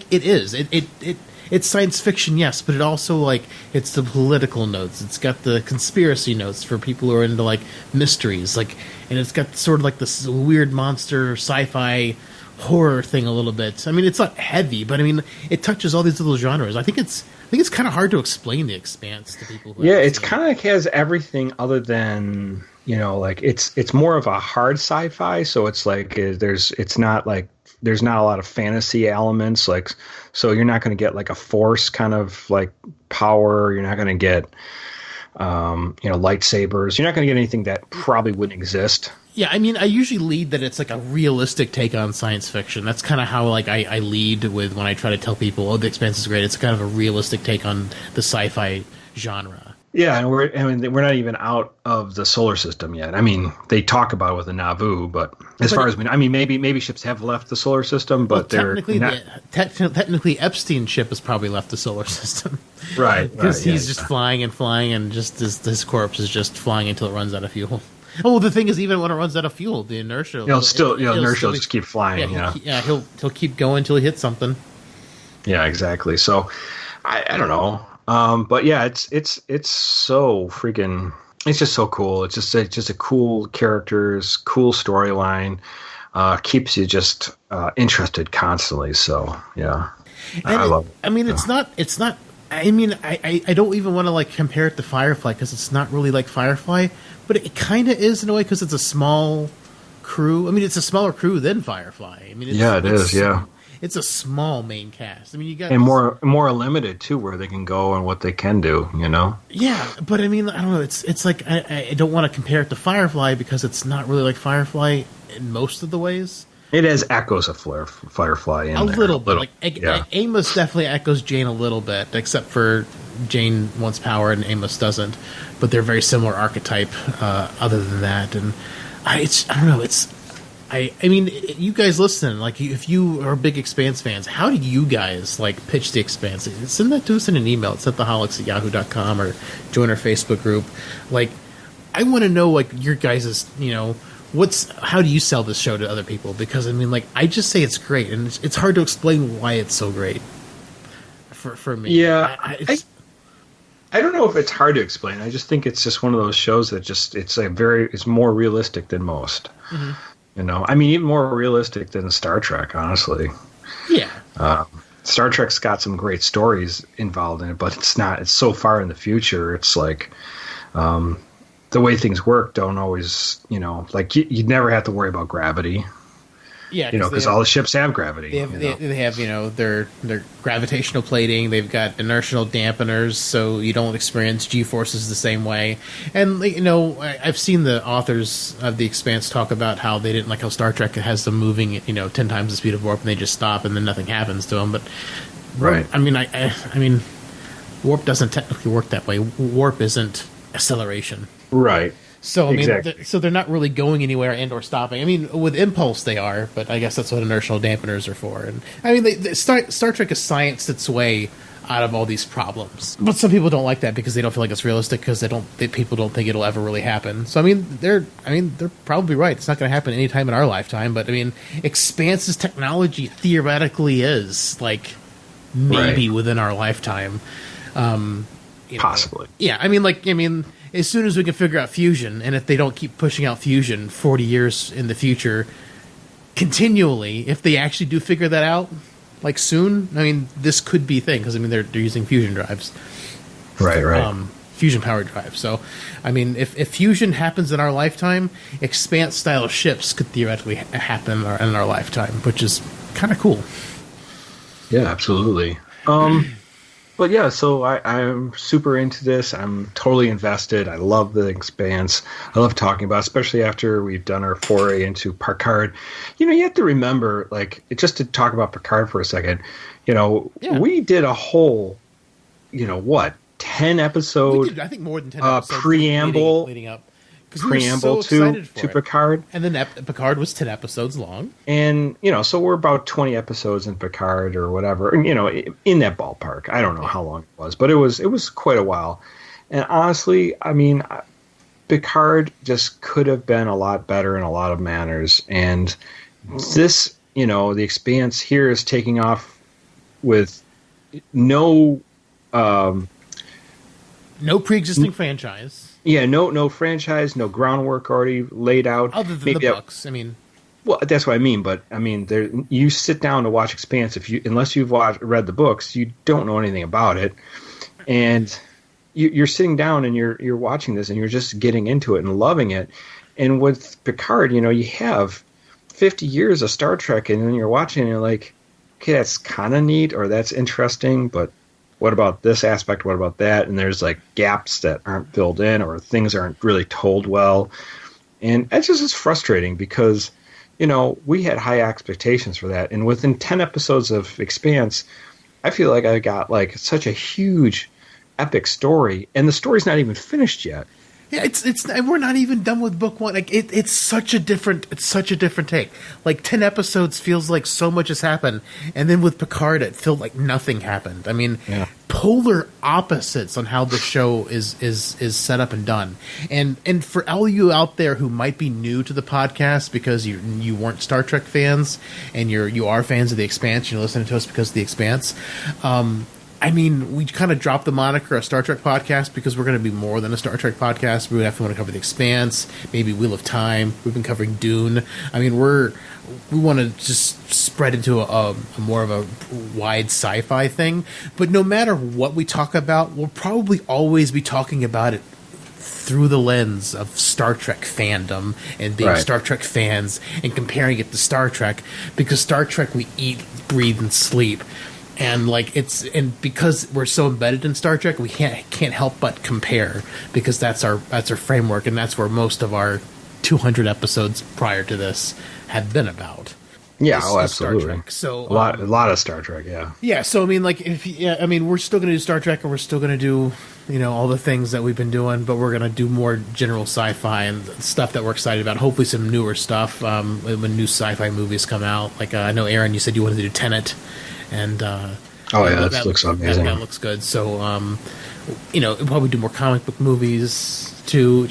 it's science fiction, yes, but it also, like, it's the political notes. It's got the conspiracy notes for people who are into, like, mysteries, like, and it's got sort of like this weird monster sci-fi horror thing a little bit. I mean, it's not heavy, but I mean, it touches all these little genres. I think it's kind of hard to explain The Expanse to people. It's kind of has everything other than, you know, like, it's more of a hard sci-fi, so it's like there's not a lot of fantasy elements, like, so you're not going to get like a force kind of like power. You're not going to get lightsabers. You're not going to get anything that probably wouldn't exist. Yeah, I mean, I usually lead that it's like a realistic take on science fiction. That's kind of how, like, I lead with when I try to tell people, oh, The Expanse is great. It's kind of a realistic take on the sci-fi genre. Yeah, and we're not even out of the solar system yet. I mean, they talk about it with the Nauvoo, but far as maybe ships have left the solar system, but they're not. Technically, Epstein's ship has probably left the solar system, right? Because he's just flying, and just his corpse is just flying until it runs out of fuel. Oh, well, the thing is, even when it runs out of fuel, the inertia will just keep flying. He'll keep going until he hits something. Yeah, exactly. So, I don't know. But yeah, it's so freaking. It's just so cool. It's just a cool characters, cool storyline. Keeps you just interested constantly. So yeah, And I love it. I mean, it's not. I mean, I don't even want to like compare it to Firefly because it's not really like Firefly, but it kind of is in a way because it's a small crew. I mean, it's a smaller crew than Firefly. I mean, It is. Yeah, it's a small main cast. I mean, you got and more limited too, where they can go and what they can do. You know. Yeah, but I mean, I don't know. It's like I don't want to compare it to Firefly because it's not really like Firefly in most of the ways. It has echoes of Firefly in there. Little bit. Like yeah. Amos definitely echoes Jane a little bit, except for Jane wants power and Amos doesn't. But they're very similar archetype. Other than that, and I don't know. I mean, you guys listen. Like, if you are big Expanse fans, how do you guys like pitch the Expanse? Send that to us in an email at synthaholics@yahoo.com or join our Facebook group. Like, I want to know like your guys' how do you sell this show to other people? Because I mean, like, I just say it's great, and it's hard to explain why it's so great for me. Yeah, I don't know if it's hard to explain. I just think it's just one of those shows that it's more realistic than most. Mm-hmm. You know, I mean, even more realistic than Star Trek, honestly. Yeah. Star Trek's got some great stories involved in it, but it's not. It's so far in the future. It's like the way things work don't always, like you'd never have to worry about gravity. Yeah, because all the ships have gravity. They have their gravitational plating. They've got inertial dampeners, so you don't experience G-forces the same way. And I've seen the authors of the Expanse talk about how they didn't like how Star Trek has them moving 10 times the speed of warp, and they just stop, and then nothing happens to them. But right, I mean, warp doesn't technically work that way. Warp isn't acceleration, right? So I mean, exactly. so they're not really going anywhere and or stopping. I mean, with impulse they are, but I guess that's what inertial dampeners are for. And I mean, Star Trek has scienced its way out of all these problems. But some people don't like that because they don't feel like it's realistic because people don't think it'll ever really happen. So I mean, they're probably right. It's not going to happen anytime in our lifetime. But I mean, Expanse's technology theoretically is like maybe within our lifetime. Possibly. Yeah, I mean, as soon as we can figure out fusion, and if they don't keep pushing out fusion 40 years in the future, continually, if they actually do figure that out, like soon, I mean, this could be a thing, because I mean, they're using fusion drives. Right. Fusion powered drives. So, I mean, if fusion happens in our lifetime, Expanse-style ships could theoretically happen in our lifetime, which is kind of cool. Yeah, absolutely. But yeah, so I'm super into this. I'm totally invested. I love the Expanse. I love talking about it, especially after we've done our foray into Picard. You have to remember, like, just to talk about Picard for a second, we did a whole, 10 episode We did, I think, more than 10 episodes preamble leading up. Preamble to Picard. And then Picard was 10 episodes long. And, so we're about 20 episodes in Picard or whatever, and, in that ballpark. I don't know how long it was, but it was quite a while. And honestly, I mean, Picard just could have been a lot better in a lot of manners. And this, the Expanse here is taking off with no pre-existing franchise. Yeah, no franchise, no groundwork already laid out. Other than the books, I mean. Well, that's what I mean. But I mean, you sit down to watch Expanse unless you've read the books, you don't know anything about it, and you're sitting down and you're watching this and you're just getting into it and loving it. And with Picard, you have 50 years of Star Trek, and then you're watching and you're like, okay, that's kind of neat or that's interesting, but what about this aspect? What about that? And there's like gaps that aren't filled in or things aren't really told well. And it just is frustrating because, we had high expectations for that. And within 10 episodes of Expanse, I feel like I got like such a huge epic story, and the story's not even finished yet. Yeah, it's we're not even done with book one. Like it's such a different take. Like 10 episodes feels like so much has happened, and then with Picard, it felt like nothing happened. I mean, polar opposites on how the show is set up and done. And for all you out there who might be new to the podcast because you weren't Star Trek fans and you are fans of the Expanse, you're listening to us because of the Expanse. I mean, we kind of dropped the moniker a Star Trek podcast because we're going to be more than a Star Trek podcast. We would have to want to cover The Expanse, maybe Wheel of Time. We've been covering Dune. I mean, we want to just spread into a more of a wide sci-fi thing. But no matter what we talk about, we'll probably always be talking about it through the lens of Star Trek fandom and being Star Trek fans and comparing it to Star Trek, because Star Trek we eat, breathe, and sleep. And because we're so embedded in Star Trek, we can't help but compare, because that's our framework, and that's where most of our 200 episodes prior to this had been about. Yeah, absolutely. Star Trek. So a lot of Star Trek, yeah. Yeah, so I mean, we're still going to do Star Trek, and we're still going to do all the things that we've been doing, but we're going to do more general sci-fi and stuff that we're excited about. Hopefully, some newer stuff when new sci-fi movies come out. Like I know, Aaron, you said you wanted to do Tenet, and that looks amazing. That looks good. So we'll probably do more comic book movies too.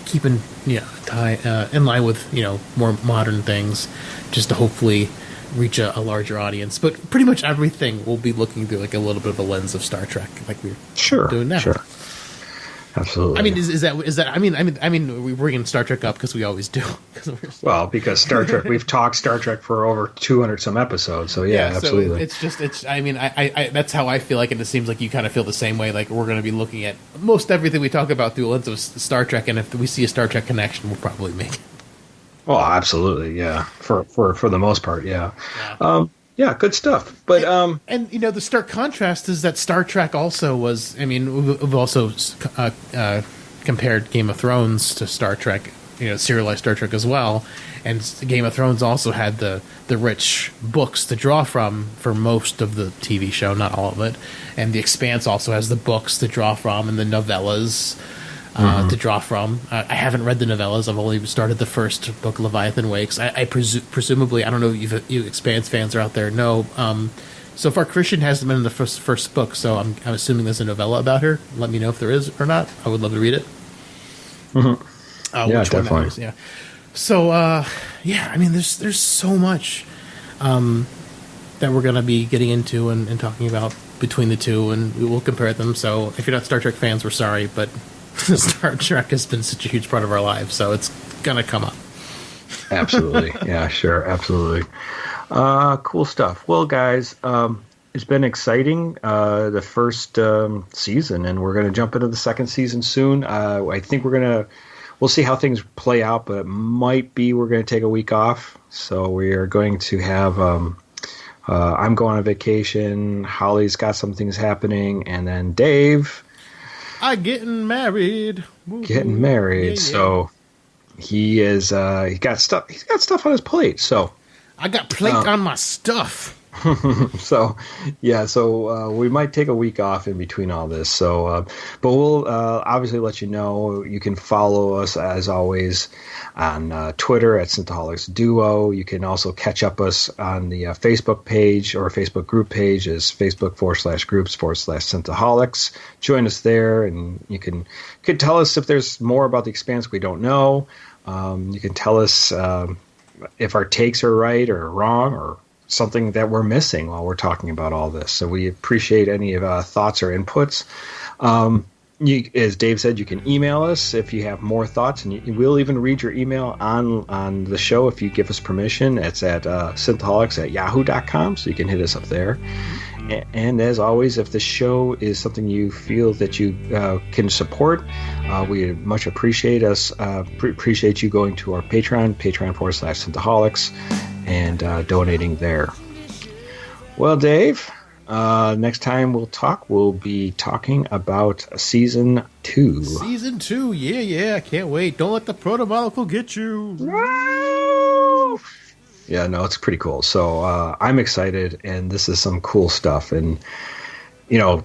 Keeping in line with more modern things, just to hopefully reach a larger audience. But pretty much everything will be looking through like a little bit of a lens of Star Trek, like we're doing now. Sure, absolutely. I mean, is that? I mean, we bring Star Trek up because we always do. Because Star Trek, we've talked Star Trek for over 200 some episodes. So yeah, absolutely. So it's. I mean, I that's how I feel like, and it seems like you kind of feel the same way. Like we're going to be looking at most everything we talk about through a lens of Star Trek, and if we see a Star Trek connection, we'll probably make it. Oh, absolutely, yeah. For the most part, yeah. Good stuff. But and the stark contrast is that Star Trek also was. I mean, we've also compared Game of Thrones to Star Trek, serialized Star Trek as well. And Game of Thrones also had the rich books to draw from for most of the TV show, not all of it. And The Expanse also has the books to draw from and the novellas to draw from. I haven't read the novellas. I've only started the first book, Leviathan Wakes. I presumably, I don't know if you Expanse fans are out there. No, so far Christian hasn't been in the first book, so I'm assuming there's a novella about her. Let me know if there is or not. I would love to read it. Yeah, definitely. Yeah. So, I mean, there's so much that we're going to be getting into and talking about between the two, and we will compare them. So if you're not Star Trek fans, we're sorry, but Star Trek has been such a huge part of our lives, so it's going to come up. Absolutely. Yeah, sure. Absolutely. Cool stuff. Well, guys, it's been exciting, the first season, and we're going to jump into the second season soon. I think we'll see how things play out, but it might be we're going to take a week off. So we are going to have I'm going on vacation, Holly's got some things happening, and then Dave... I'm getting married. Getting married. Yeah. So he is he's got stuff on his plate. So I got plate on my stuff. So we might take a week off in between all this. So but we'll obviously let you know. You can follow us as always on Twitter at Synthaholics Duo. You can also catch up us on the Facebook page or Facebook group page is Facebook.com/groups/Synthaholics. Join us there, and you can tell us if there's more about the Expanse we don't know. You can tell us if our takes are right or wrong, or something that we're missing while we're talking about all this. So we appreciate any thoughts or inputs. As Dave said, you can email us if you have more thoughts, and we'll even read your email on the show if you give us permission. It's at synthaholics@yahoo.com, so you can hit us up there. And as always, if the show is something you feel that you can support, we much appreciate you going to our Patreon.com/Synthaholics, and donating there. Well, Dave, next time we'll be talking about season 2. Season 2, yeah, can't wait. Don't let the protomolecule get you. No! Yeah, no, it's pretty cool. So I'm excited, and this is some cool stuff. And,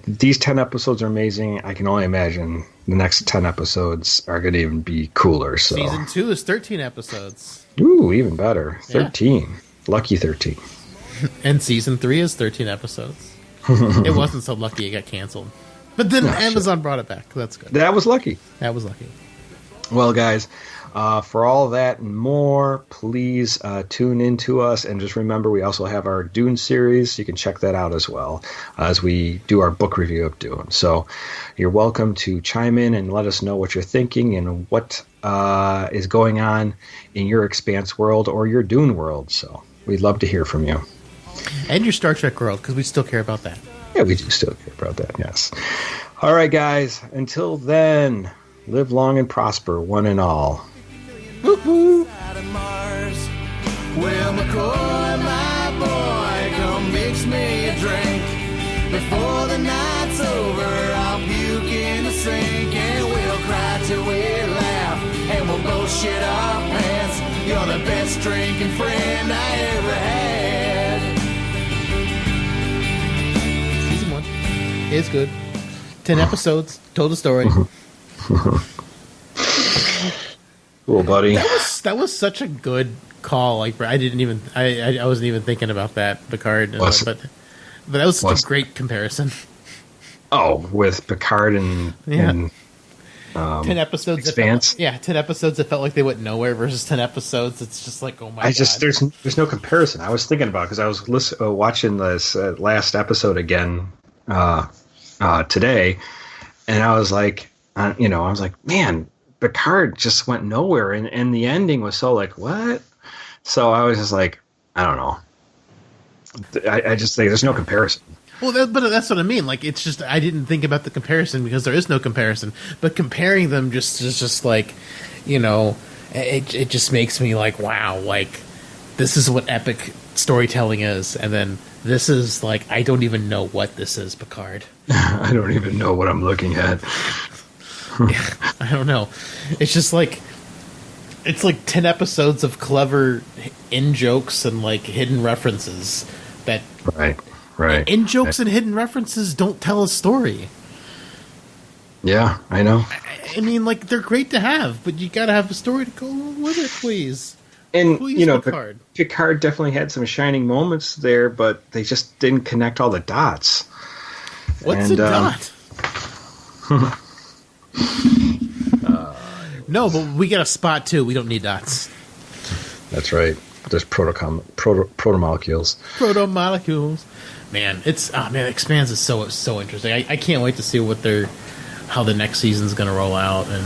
these 10 episodes are amazing. I can only imagine the next 10 episodes are going to even be cooler. So season 2 is 13 episodes. Ooh, even better. 13. Yeah. Lucky 13. And season 3 is 13 episodes. It wasn't so lucky it got canceled. But then Amazon brought it back. That's good. That was lucky. Well, guys, For all that and more, please tune into us. And just remember, we also have our Dune series. You can check that out as well as we do our book review of Dune. So you're welcome to chime in and let us know what you're thinking and what is going on in your Expanse world or your Dune world. So we'd love to hear from you. And your Star Trek world, because we still care about that. Yeah, we do still care about that, yes. All right, guys. Until then, live long and prosper, one and all. Woo-hoo. Well, McCoy, my boy, come mix me a drink. Before the night's over, I'll puke in the sink, and we'll cry till we laugh, and we'll both shit our pants. You're the best drinking friend I ever had. Season 1. It's good. 10 episodes. Told the story. Cool, buddy. That was such a good call. Like I wasn't even thinking about that, Picard. But that was such a great comparison. Oh, with Picard and 10 episodes. Expanse. 10 episodes that felt like they went nowhere versus 10 episodes. It's just like, oh my god. There's no comparison. I was thinking about because I was watching this last episode again today, and I was like, man, Picard just went nowhere, and the ending was so like, what? So I was just like, I don't know. I just think there's no comparison. Well, but that's what I mean. Like, it's just I didn't think about the comparison because there is no comparison. But comparing them just like, it just makes me like, wow, like this is what epic storytelling is, and then this is like I don't even know what this is, Picard. I don't even know what I'm looking at. Yeah, I don't know. It's just like it's like 10 episodes of clever in jokes and like hidden references that right in jokes and hidden references don't tell a story. Yeah, I know. I mean, like they're great to have, but you got to have a story to go along with it, please. And please, Picard. Picard definitely had some shining moments there, but they just didn't connect all the dots. What's a dot? No, but we got a spot too. We don't need dots. That's right. There's protomolecules. Protomolecules. Man, Expanse is so interesting. I can't wait to see how the next season's going to roll out, and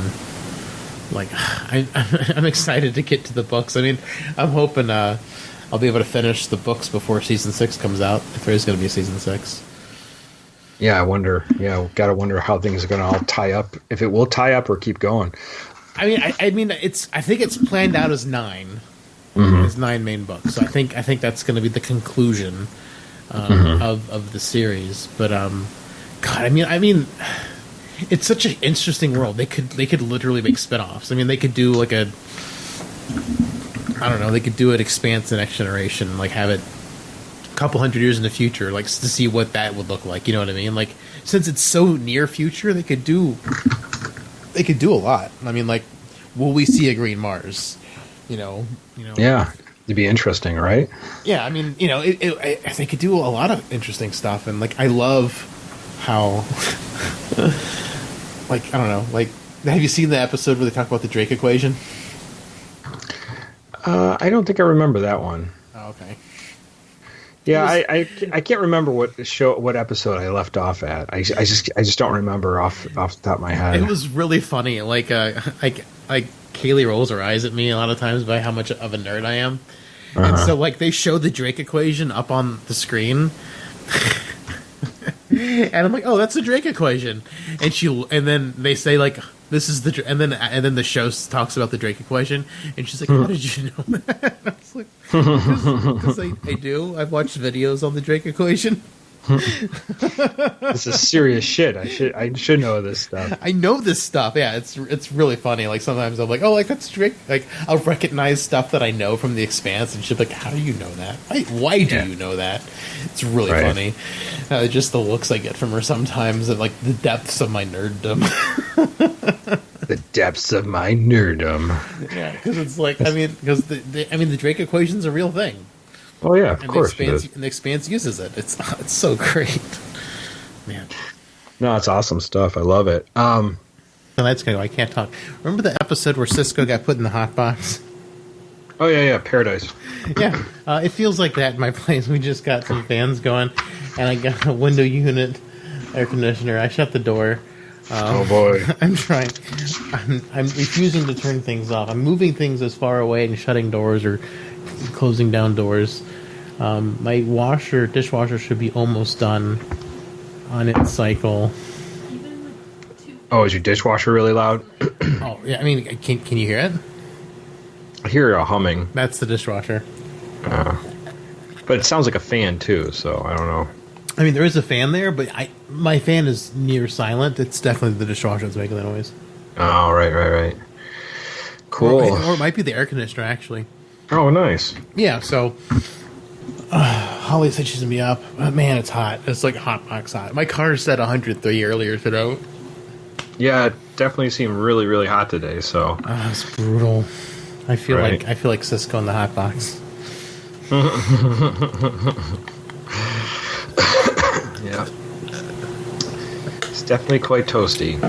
like I'm excited to get to the books. I mean, I'm hoping I'll be able to finish the books before season 6 comes out. If there is going to be a season 6. Yeah, I wonder. Yeah, gotta wonder how things are going to all tie up. If it will tie up or keep going. I mean, I think it's planned out as 9. Mm-hmm. It's 9 main books. So I think that's going to be the conclusion of the series. But God, I mean, it's such an interesting world. They could literally make spinoffs. I mean, they could do like they could do an Expanse the Next Generation, like have it a couple hundred years in the future, like to see what that would look like. You know what I mean? Like since it's so near future, they could do a lot. I mean, like, will we see a green Mars? Yeah, it'd be interesting, right? Yeah, I mean, they could do a lot of interesting stuff, and like, I love how, like, I don't know, like, have you seen the episode where they talk about the Drake equation? I don't think I remember that one. Oh, okay. Yeah, I can't remember what episode I left off at. I just don't remember off the top of my head. It was really funny. Like Kaylee rolls her eyes at me a lot of times by how much of a nerd I am, and so like they show the Drake equation up on the screen, and I'm like, oh, that's the Drake equation, and then they say like this is and then the show talks about the Drake equation, and she's like, how did you know that? I was like, because I do. I've watched videos on the Drake equation. This is serious shit. I should know this stuff. I know this stuff. Yeah, it's really funny. Like sometimes I'm like, oh, like that's Drake. Like I'll recognize stuff that I know from the Expanse, and she's like, how do you know that? Why do you know that? It's really funny. Just the looks I get from her sometimes, and like the depths of my nerddom. The depths of my nerddom. Yeah, because it's like the Drake equation's a real thing. Oh yeah, of course. The Expanse uses it. It's so great, man. No, it's awesome stuff. I love it. Tonight's gonna go. I can't talk. Remember the episode where Cisco got put in the hot box? Oh yeah, Paradise. Yeah, it feels like that in my place. We just got some fans going, and I got a window unit air conditioner. I shut the door. Oh boy. I'm refusing to turn things off. I'm moving things as far away and shutting doors or closing down doors. My dishwasher should be almost done on its cycle. Oh, is your dishwasher really loud? Oh, yeah. I mean, can you hear it? I hear a humming. That's the dishwasher. But it sounds like a fan too, so I don't know. I mean, there is a fan there, but my fan is near silent. It's definitely the dishwasher that's making that noise. Oh, right. Cool. Or it might be the air conditioner, actually. Oh, nice. Yeah, so Holly said she's going to be up. Man, it's hot. It's like hot box hot. My car said 103 earlier today. Yeah, it definitely seemed really, really hot today, so. It's brutal. I feel like Cisco in the hot box. Yeah. It's definitely quite toasty.